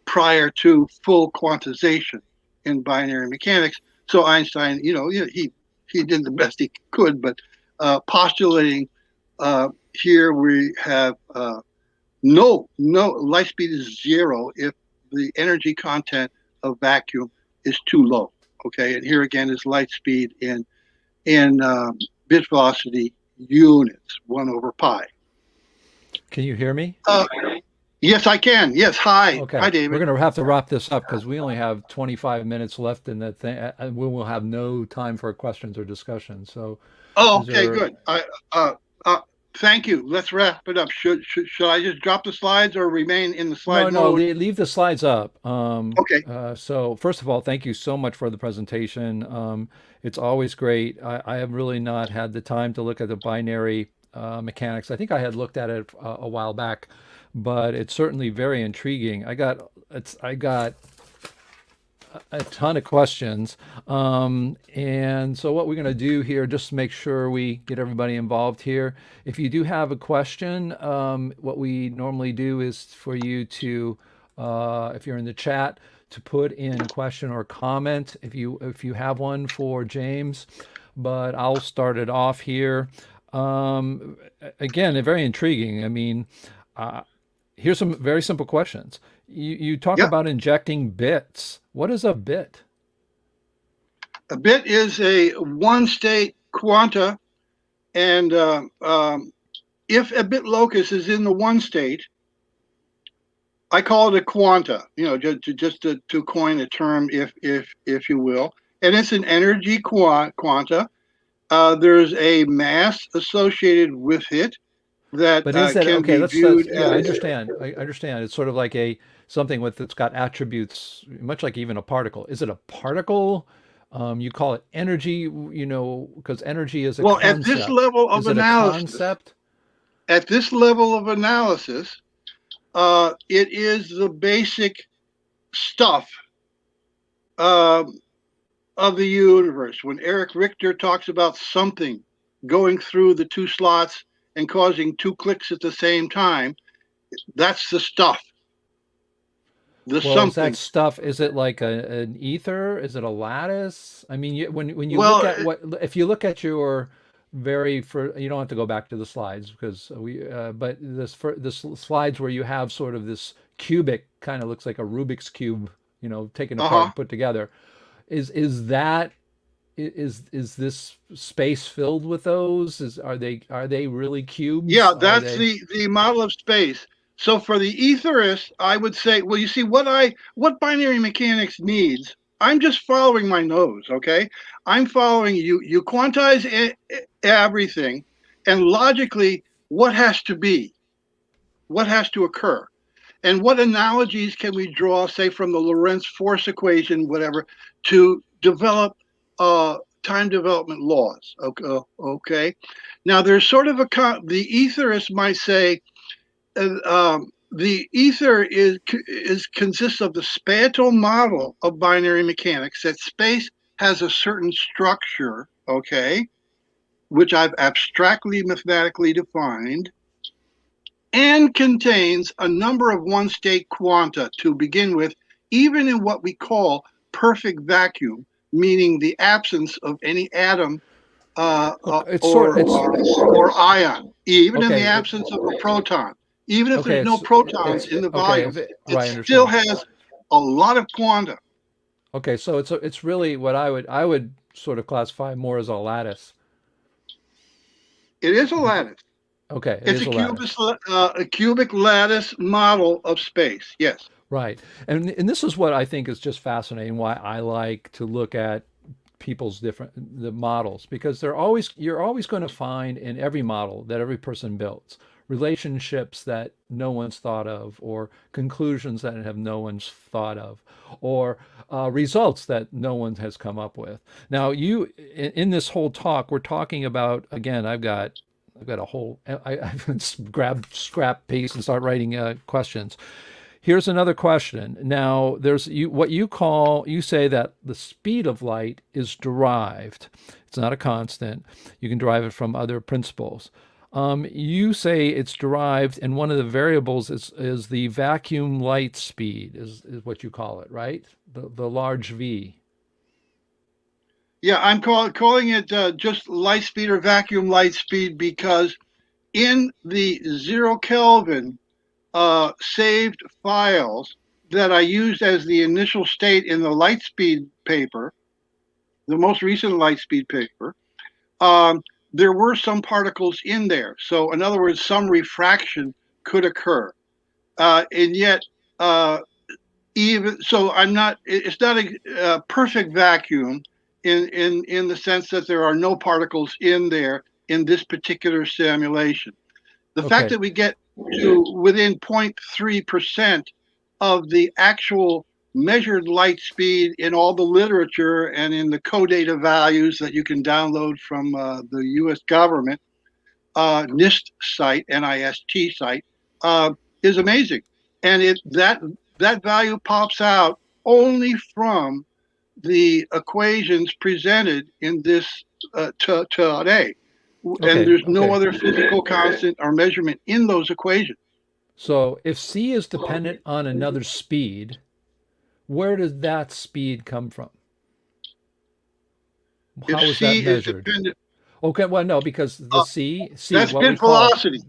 prior to full quantization in binary mechanics. So Einstein, he did the best he could, but postulating here we have no light speed is 0 if the energy content of vacuum is too low. Okay, and here again is light speed in bit velocity units, 1/pi. Can you hear me? Yes, I can. Yes, hi. Okay. Hi, David. We're going to have to wrap this up because we only have 25 minutes left in that thing, and we will have no time for questions or discussion. So, Oh, is okay, there? good. Thank you. Let's wrap it up. Should I just drop the slides or remain in the No, slide no, mode? leave the slides up. Okay. So first of all, thank you so much for the presentation. It's always great. I have really not had the time to look at the binary mechanics. I think I had looked at it a while back, but it's certainly very intriguing. I got a ton of questions. And so what we're going to do here, just to make sure we get everybody involved here. If you do have a question, what we normally do is for you to, if you're in the chat, to put in question or comment if you have one for James. But I'll start it off here. Again, very intriguing. I mean, here's some very simple questions. You talk Yeah. about injecting bits. What is a bit? A bit is a one-state quanta, and if a bit locus is in the one state, I call it a quanta. Just to coin a term, if you will, and it's an energy quanta. There's a mass associated with it that But is that can okay? be That's viewed yeah, I as. understand. I understand. It's sort of like a something with that's got attributes, much like even a particle. Is it a particle? You call it energy, because energy is a Well, at this concept. level of Is it a analysis, concept? it is the basic stuff uh, of the universe. When Eric Richter talks about something going through the two slots and causing two clicks at the same time, that's the stuff, the Well, is that something. stuff, is it like an ether? Is it a lattice? I mean, when you look Well, at if you look at your you don't have to go back to the slides because but this slides where you have sort of this cubic, kind of looks like a Rubik's cube, taken apart uh-huh. and put together. Is that, is this space filled with those? Are they really cubes? Yeah, Are that's they? the model of space. So for the etherist, I would say, well, you see what binary mechanics needs. I'm just following my nose, okay? I'm following you. You quantize everything, and logically, what has to be, what has to occur, and what analogies can we draw, say, from the Lorentz force equation, whatever, to develop time development laws. Okay, okay. Now there's sort of the etherist might say the ether is consists of the spatial model of binary mechanics, that space has a certain structure, okay, which I've abstractly mathematically defined, and contains a number of one state quanta to begin with, even in what we call perfect vacuum, meaning the absence of any atom Okay, it's or ion, even in the okay. absence of a proton. Even if there's Okay, no protons in the okay. volume, it Right, I still understand. has a lot of quanta. Okay, so it's really what I would sort of classify more as a lattice. It is a If you, lattice. okay, it It's is a lattice. a cubic lattice model of space. Yes. Right. And this is what I think is just fascinating, why I like to look at people's different the models, because you're always going to find in every model that every person builds relationships that no one's thought of, or conclusions that have no one's thought of, or results that no one has come up with. Now, in this whole talk, we're talking about, again, I've got a whole I've grabbed scrap piece and start writing questions. Here's another question. Now, you say that the speed of light is derived. It's not a constant. You can derive it from other principles. You say it's derived, and one of the variables is the vacuum light speed, is what you call it, right? The large V. Yeah, I'm calling it just light speed or vacuum light speed because in the 0 Kelvin saved files that I used as the initial state in the Lightspeed paper, the most recent Lightspeed paper, um, there were some particles in there. So, in other words, some refraction could occur. And yet, uh, even so, I'm not. It's not a perfect vacuum in the sense that there are no particles in there in this particular simulation. The fact Okay. that we get to within 0.3% of the actual measured light speed in all the literature and in the CODATA values that you can download from the US government NIST site, NIST site, is amazing. And that value pops out only from the equations presented in this today. And Okay, there's no okay. other physical constant or measurement in those equations. So if c is dependent on another speed, where does that speed come from? If How is that c is measured? dependent, Okay, well, no, because the uh, c, that's what we bit call, velocity.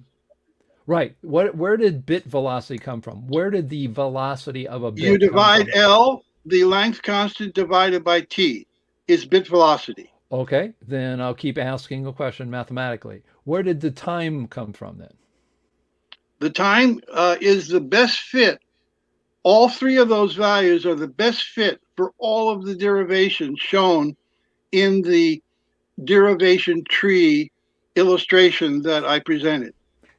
right, where did bit velocity come from? Where did the velocity of a You bit come divide from? L, the length constant divided by t is bit velocity. Okay, then I'll keep asking a question mathematically. Where did the time come from then? The time is the best fit. All three of those values are the best fit for all of the derivations shown in the derivation tree illustration that I presented.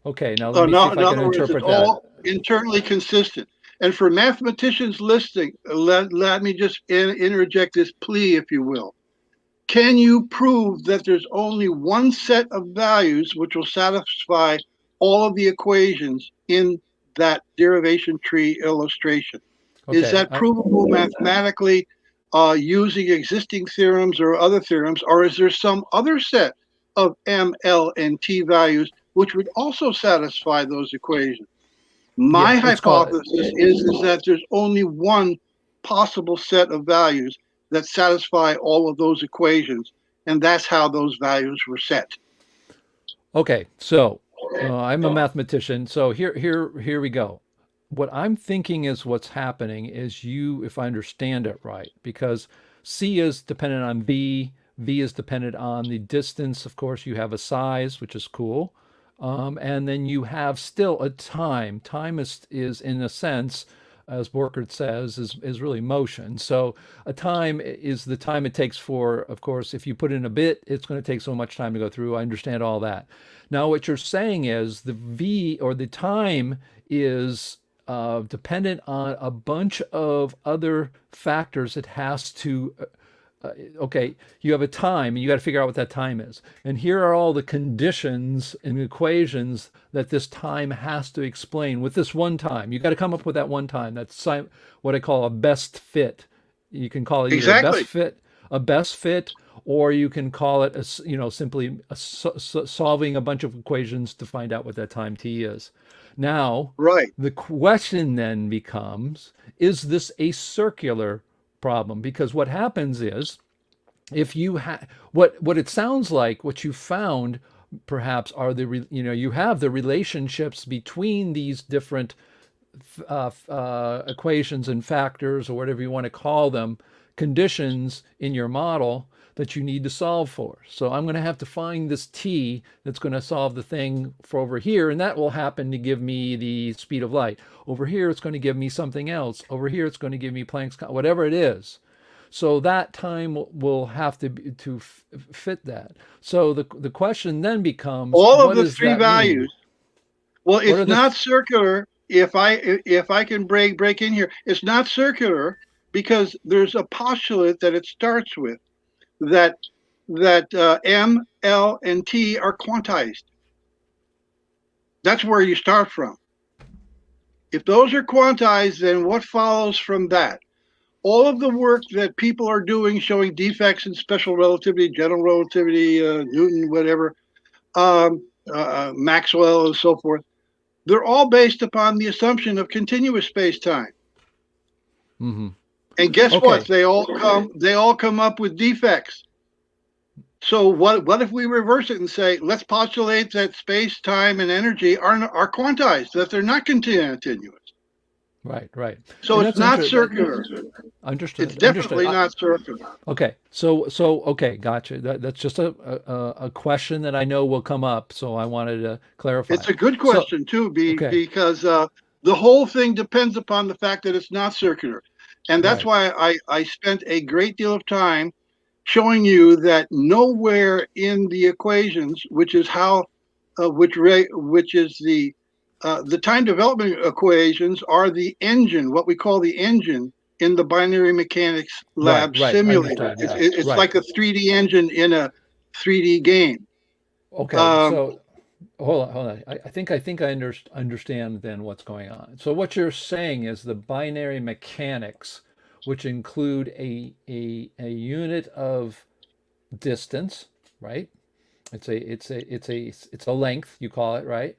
Okay, now let me see No, if in I can other words, it's interpret that. all internally consistent. And for mathematicians listening, let me just interject this plea, if you will. Can you prove that there's only one set of values which will satisfy all of the equations in that derivation tree illustration? Is Okay, that provable mathematically using existing theorems or other theorems, or is there some other set of M, L, and T values which would also satisfy those equations? My yeah, it's called, hypothesis is that there's only one possible set of values that satisfy all of those equations, and that's how those values were set. okay, so I'm a mathematician, so here we go. What I'm thinking is what's happening is you, if I understand it right, because c is dependent on v is dependent on the distance. Of course, you have a size, which is cool, and then you have still a time. Time is in a sense, as Borchert says, is really motion. So a time is the time it takes for, of course, if you put in a bit, it's going to take so much time to go through. I understand all that. Now, what you're saying is the v, or the time, is dependent on a bunch of other factors. It has to, okay, you have a time and you got to figure out what that time is. And here are all the conditions and equations that this time has to explain with this one time. You got to come up with that one time. That's what I call a best fit. You can call it either Exactly. a best fit, or you can call it simply solving a bunch of equations to find out what that time t is. Now, Right. the question then becomes, is this a circular problem? Because what happens is, if you have what it sounds like, what you found perhaps are you have the relationships between these different equations and factors, or whatever you want to call them, conditions in your model that you need to solve for. So I'm going to have to find this t that's going to solve the thing for over here, and that will happen to give me the speed of light. Over here, it's going to give me something else. Over here, it's going to give me Planck's, whatever it is. So that time will have to fit that. So the question then becomes, All of what the does three that mean? values. Well, What are it's the not circular. If I can break in here, it's not circular because there's a postulate that it starts with that M, L, and T are quantized. That's where you start from. If those are quantized, then what follows from that? All of the work that people are doing showing defects in special relativity, general relativity, Newton, whatever, Maxwell, and so forth, they're all based upon the assumption of continuous space-time. mm-hmm. And guess what? Okay. They all come up with defects. So what if we reverse it and say, let's postulate that space, time, and energy are quantized, that they're not continuous. Right. So And it's that's not interesting. circular. It's Understood. definitely not circular. Okay. Okay, gotcha. That's just a question that I know will come up, so I wanted to clarify. It's a good So, question too, okay, because the whole thing depends upon the fact that it's not circular, and that's right. why I spent a great deal of time showing you that nowhere in the equations, which is how which is the time development equations are the engine, what we call the engine in the binary mechanics lab Right. I simulator. understood. Yeah. It's Right. like a 3D engine in a 3D game. Okay. Um, So hold on. I think I understand then what's going on. So what you're saying is the binary mechanics which include a unit of distance, right? It's a length, you call it, right?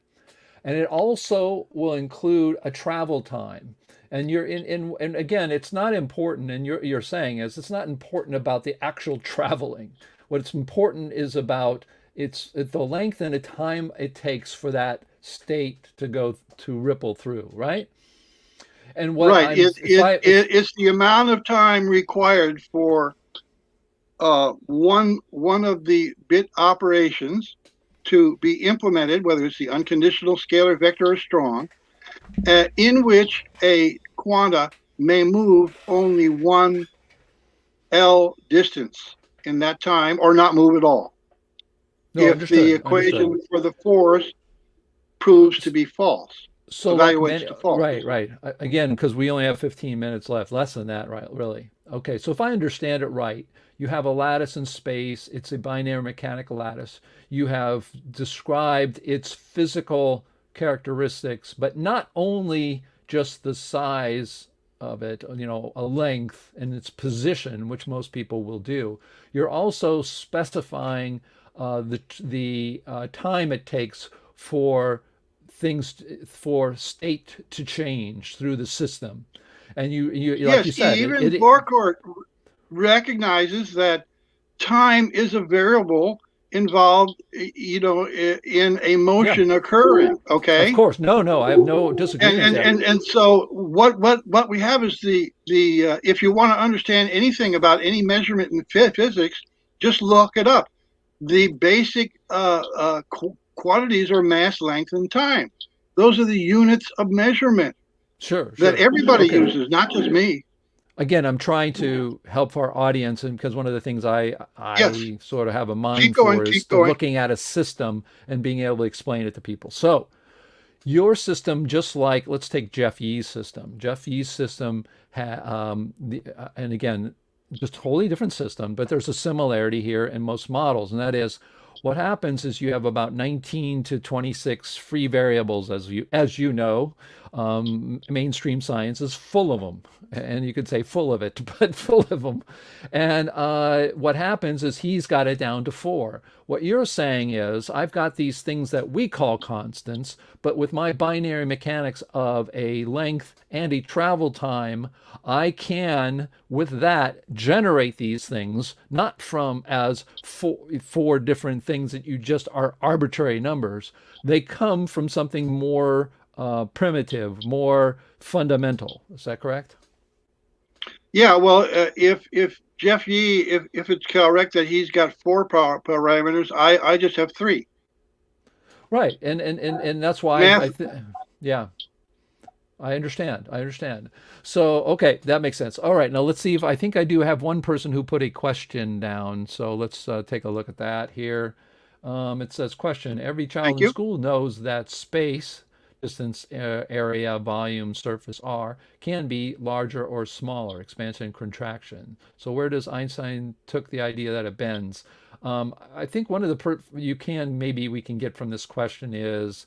And it also will include a travel time. And you're in and again, it's not important, and you're saying is it's not important about the actual traveling. What's important is about it's the length and the time it takes for that state to go to ripple through, right? And what Right. I'm It, if it, I it it's the amount of time required for one of the bit operations to be implemented, whether it's the unconditional, scalar, vector, or strong, in which a quanta may move only one L distance in that time or not move at all. no, If the understood. equation for the force proves to be false, So like evaluates many, to false. right. Again, because we only have 15 minutes left, less than that, right? Really. Okay, so if I understand it right, you have a lattice in space. It's a binary mechanical lattice. You have described its physical characteristics, but not only just the size of it, a length and its position, which most people will do. You're also specifying the time it takes for for state to change through the system. And like Yes, you said, even Borcourt recognizes that time is a variable involved, in a yeah, motion occurring. of Okay, course. No, I have no and disagreement and there. and, and so what we have is the if you want to understand anything about any measurement in physics, just look it up. The basic quantities are mass, length, and time. Those are the units of measurement that Sure. everybody Okay. uses, not just me. Again, I'm trying to help our audience, and because one of the things I Yes, I sort of have a keep mind going, for is keep to going. looking at a system and being able to explain it to people. So your system, just like let's take Jeff Yee's system. Jeff Yee's system, and again, just totally different system, but there's a similarity here in most models, and that is what happens is you have about 19 to 26 free variables, as you know. Mainstream science is full of them, and you could say full of it, but full of them. And what happens is he's got it down to four. What you're saying is I've got these things that we call constants, but with my binary mechanics of a length and a travel time, I can, with that, generate these things, not from as four different things that you just are arbitrary numbers. They come from something more primitive, more fundamental. Is that correct? Yeah, well, if Jeff Yee, if it's correct that he's got four parameters, I just have three. Right. And that's why Math. yeah, I understand. So, okay, that makes sense. All right, now let's see if I think I do have one person who put a question down. So let's take a look at that here. It says, question, every child Thank in you. school knows that space, distance, area, volume, surface, R, can be larger or smaller, expansion and contraction. So where does Einstein took the idea that it bends? I think one of the maybe we can get from this question is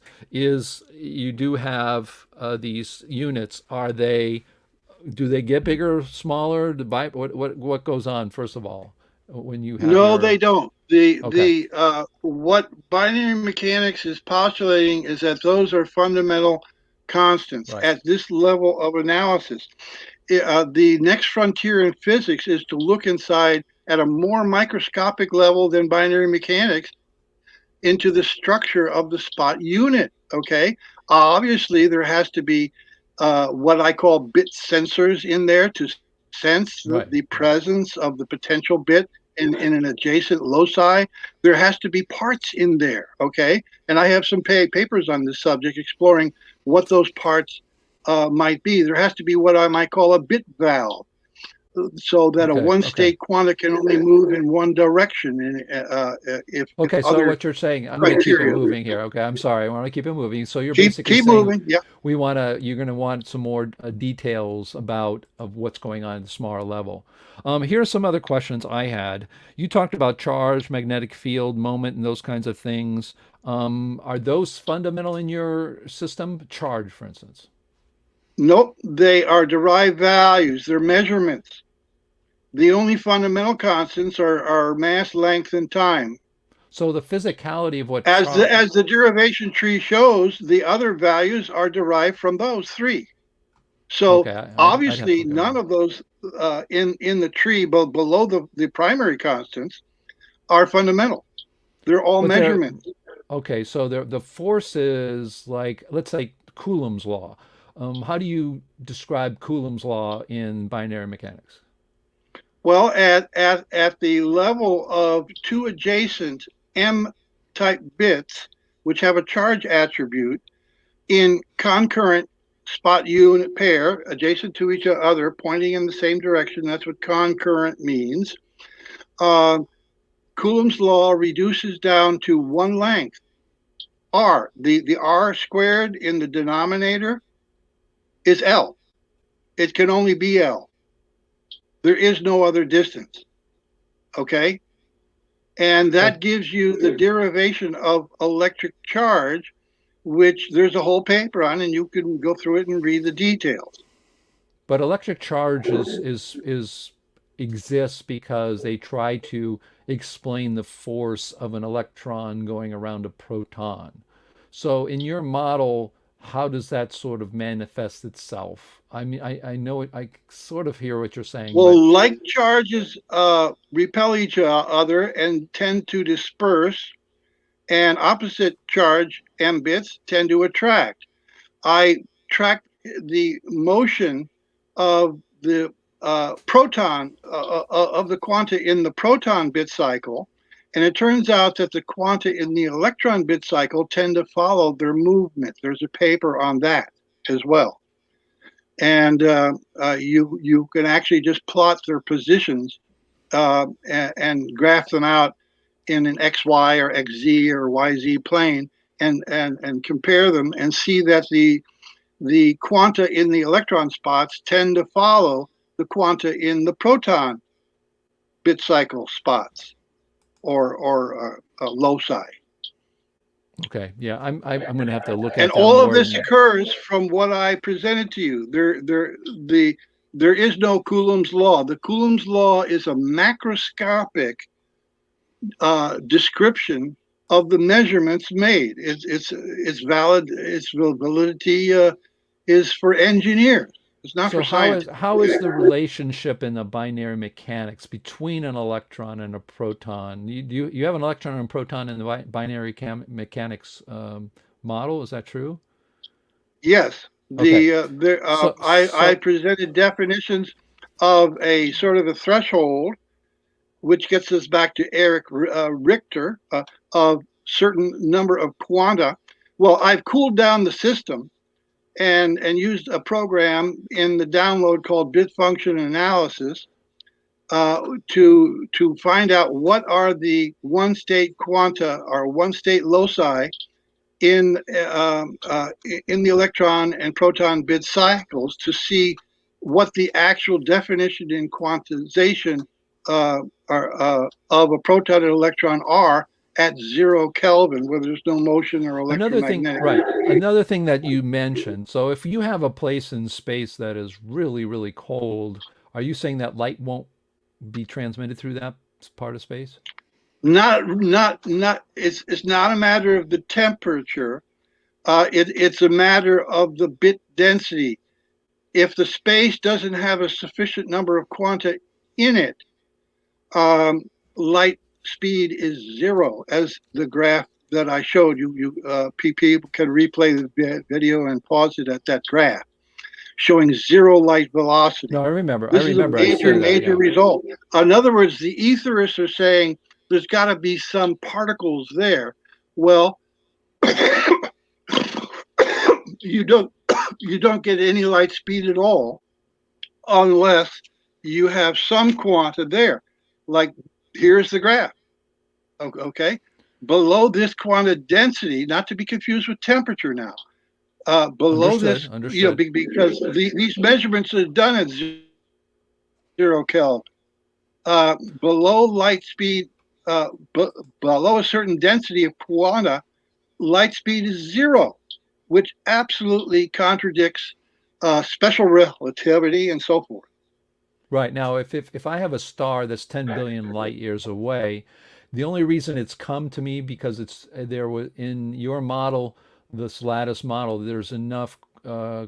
you do have these units. Do they get bigger, smaller? What goes on first of all when you have No, your they don't. okay, What binary mechanics is postulating is that those are fundamental constants right, at this level of analysis. The next frontier in physics is to look inside at a more microscopic level than binary mechanics into the structure of the spot unit. Okay, obviously there has to be what I call bit sensors in there to sense right, the presence of the potential bit in an adjacent loci. There has to be parts in there. Okay, and I have some papers on this subject exploring what those parts might be. There has to be what I might call a bit valve, so that a one okay. state quanta can only move in one direction. And if Okay, so other what you're saying, I'm going to keep it criteria, moving here. Okay, I'm sorry. I want to keep it moving. So you're basically keep saying moving. Yeah. you're going to want some more details of what's going on at the smaller level. Here are some other questions I had. You talked about charge, magnetic field, moment, and those kinds of things. Are those fundamental in your system? Charge, for instance. Nope, they are derived values. They're measurements. The only fundamental constants are mass, length, and time. So the physicality of what As the derivation tree shows, the other values are derived from those three. So okay, I'd have to obviously, look at none them. of those in the tree, but below the primary constants, are fundamental. They're all But they're measurements. okay. So the force is like, let's say Coulomb's law. How do you describe Coulomb's law in binary mechanics? Well, at the level of two adjacent M-type bits, which have a charge attribute in concurrent spot unit pair, adjacent to each other, pointing in the same direction. That's what concurrent means. Uh, Coulomb's law reduces down to one length, r. The r squared in the denominator is L. It can only be L. There is no other distance. Okay? And But that gives you the derivation of electric charge, which there's a whole paper on, and you can go through it and read the details. but electric charge is exists because they try to explain the force of an electron going around a proton. So in your model, how does that sort of manifest itself? I mean, I know it, I sort of hear what you're saying, Well, but like charges repel each other and tend to disperse, and opposite charge M bits tend to attract. I tracked the motion of the proton of the quanta in the proton bit cycle, and it turns out that the quanta in the electron bit cycle tend to follow their movement. There's a paper on that as well, and you can actually just plot their positions and graph them out in an XY or XZ or YZ plane, and compare them and see that the quanta in the electron spots tend to follow the quanta in the proton bit cycle spots or loci. okay, yeah, I'm going to have to look And at that all of more. this occurs from what I presented to you. There is no Coulomb's law. The Coulomb's law is a macroscopic description of the measurements made. It's valid. Its validity is for engineers. It's not So for scientists. how is the relationship in the binary mechanics between an electron and a proton? You have an electron and a proton in the binary mechanics model. Is that true? Yes, Okay. So I so presented definitions of a sort of a threshold, which gets us back to Eric Richter, of certain number of quanta. Well, I've cooled down the system and used a program in the download called bit function analysis to find out what are the one state quanta or one state loci in in the electron and proton bit cycles to see what the actual definition in quantization of a proton and electron are at 0 Kelvin, where there's no motion or another thing, electromagnetic. right? Another thing that you mentioned. So if you have a place in space that is really, really cold, are you saying that light won't be transmitted through that part of space? Not. It's not a matter of the temperature. It's a matter of the bit density. If the space doesn't have a sufficient number of quanta in it, light speed is zero, as the graph that I showed you. People can replay the video and pause it at that graph, showing zero light velocity. No, I remember. I This is a remember I see that. major Yeah. result. In other words, the etherists are saying there's got to be some particles there. Well, you don't you don't get any light speed at all unless you have some quanta there. Like, here's the graph. Okay, below this quanta density, not to be confused with temperature now. Below Understood. this, Understood. because these measurements are done at 0 Kelvin. Below light speed, below a certain density of quanta, light speed is zero, which absolutely contradicts special relativity, and so forth. Right. Now, if I have a star that's 10 billion light years away, the only reason it's come to me because it's there was in your model, this lattice model, there's enough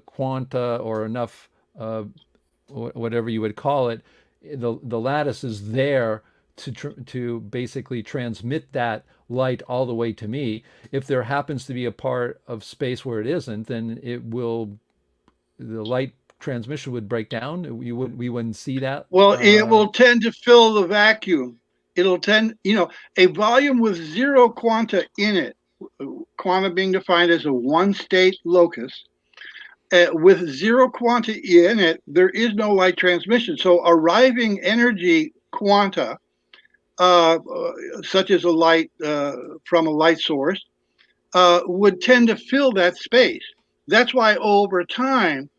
quanta or enough whatever you would call it, the lattice is there to basically transmit that light all the way to me. If there happens to be a part of space where it isn't, then the light transmission would break down. We wouldn't see that. Well, it will tend to fill the vacuum. It'll tend, a volume with zero quanta in it, quanta being defined as a one state locus, with zero quanta in it, there is no light transmission. So arriving energy quanta, such as a light from a light source, would tend to fill that space. That's why over time,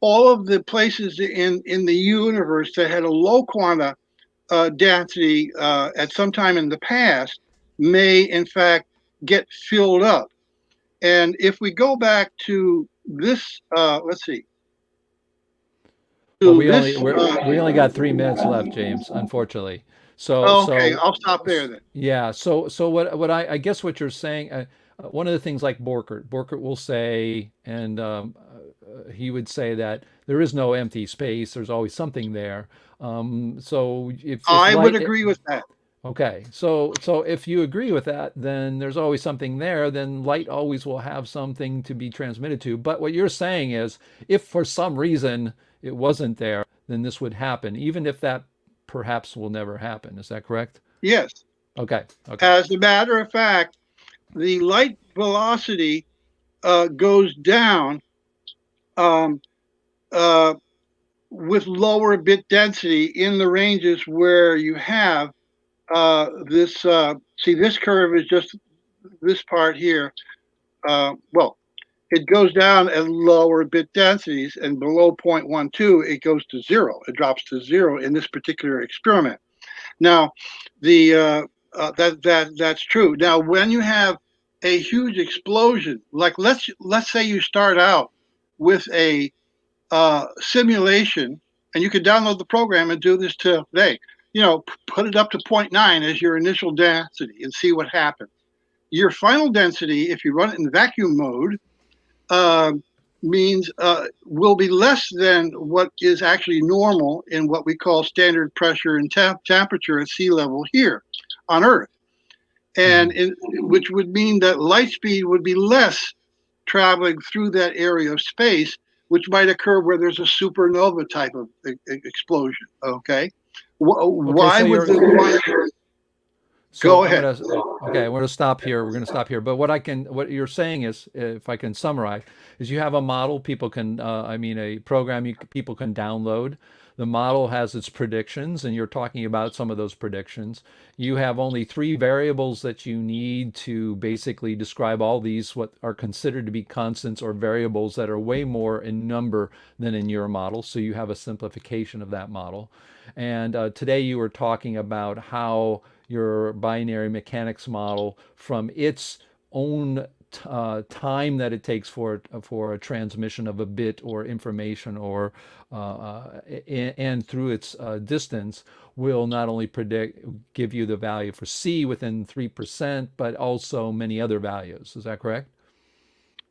all of the places in the universe that had a low quanta density at some time in the past may, in fact, get filled up. And if we go back to this, let's see. Well, we only got 3 minutes left, James, unfortunately. Okay, I'll stop there then. Yeah. So what I guess what you're saying, one of the things like Borkert will say, and he would say that there is no empty space. There's always something there. So if I light, would agree with that. Okay, so if you agree with that, then there's always something there, then light always will have something to be transmitted to. But what you're saying is, if for some reason it wasn't there, then this would happen, even if that perhaps will never happen. Is that correct? Yes. Okay. Okay. As a matter of fact, the light velocity goes down um, with lower bit density in the ranges where you have this. See, this curve is just this part here. Well, it goes down at lower bit densities, and below 0.12, it goes to zero. It drops to zero in this particular experiment. Now, that's true. Now, when you have a huge explosion, like let's say you start out with a simulation, and you could download the program and do this today. Put it up to 0.9 as your initial density and see what happens. Your final density, if you run it in vacuum mode, means will be less than what is actually normal in what we call standard pressure and temperature at sea level here on Earth. And which would mean that light speed would be less traveling through that area of space, which might occur where there's a supernova type of explosion. Okay. Why would the go ahead? I'm going to stop here. We're going to stop here. But what you're saying is, if I can summarize, is you have a model people can, a program people can download. The model has its predictions, and you're talking about some of those predictions. You have only 3 variables that you need to basically describe all these, what are considered to be constants or variables that are way more in number than in your model. So you have a simplification of that model. And today you were talking about how your binary mechanics model, from its own time that it takes for a transmission of a bit or information, or and through its distance, will not only give you the value for C within 3%, but also many other values. Is that correct?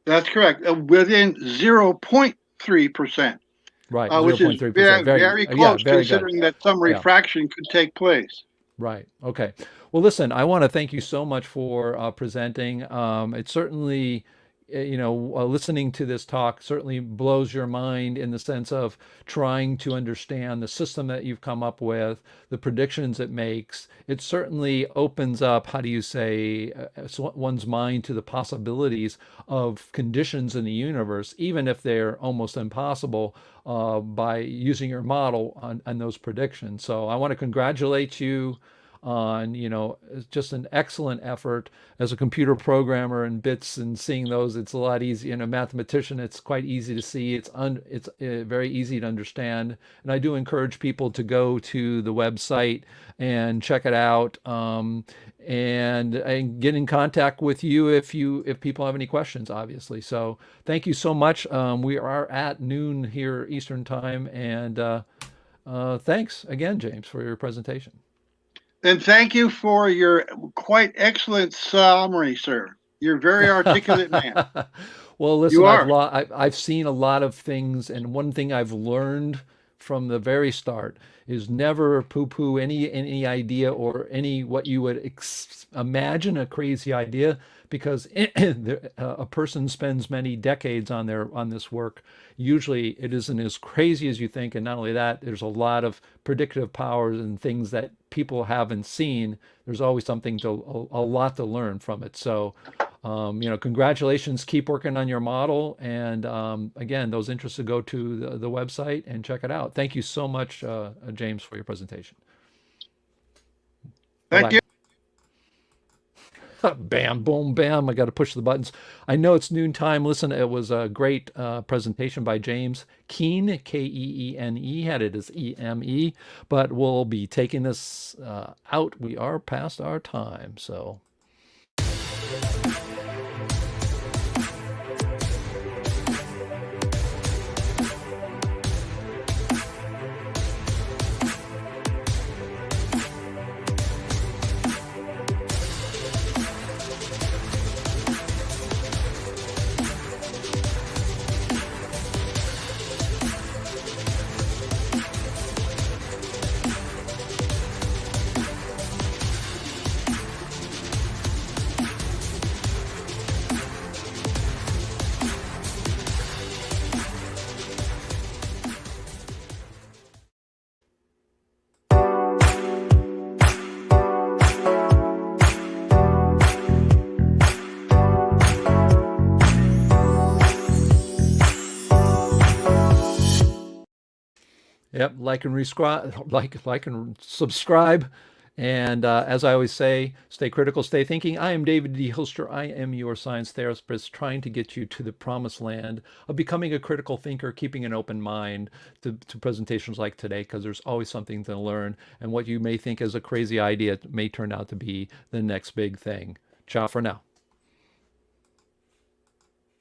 That's correct. Within 0.3%. Right, which is 0.3%. Very close, very considering good. that some refraction could take place. Right. Okay. Well, listen, I want to thank you so much for presenting. It certainly, listening to this talk certainly blows your mind in the sense of trying to understand the system that you've come up with, the predictions it makes. It certainly opens up, how do you say, one's mind to the possibilities of conditions in the universe, even if they're almost impossible, by using your model on those predictions. So I want to congratulate you on, it's just an excellent effort. As a computer programmer and bits and seeing those, it's a lot easier. And a mathematician, it's quite easy to see. It's very easy to understand. And I do encourage people to go to the website and check it out. And get in contact with you if people have any questions, obviously. So thank you so much. We are at noon here Eastern time, and thanks again, James, for your presentation. And thank you for your quite excellent summary, sir. You're a very articulate man. Well, listen, You are. I've seen a lot of things, and one thing I've learned from the very start is never poo-poo any idea or any what you would imagine a crazy idea, because a person spends many decades on this work. Usually, it isn't as crazy as you think, and not only that, there's a lot of predictive powers and things that people haven't seen. There's always a lot to learn from it. So congratulations. Keep working on your model. And again, those interested, go to the website and check it out. Thank you so much, James, for your presentation. Thank you. Bam, boom, bam. I got to push the buttons. I know it's noontime. Listen, it was a great presentation by James Keene, Keene. Had it as EME, but we'll be taking this out. We are past our time. So. Yep, like and subscribe. And as I always say, stay critical, stay thinking. I am David de Hilster. I am your science therapist, trying to get you to the promised land of becoming a critical thinker, keeping an open mind to presentations like today, because there's always something to learn. And what you may think is a crazy idea may turn out to be the next big thing. Ciao for now.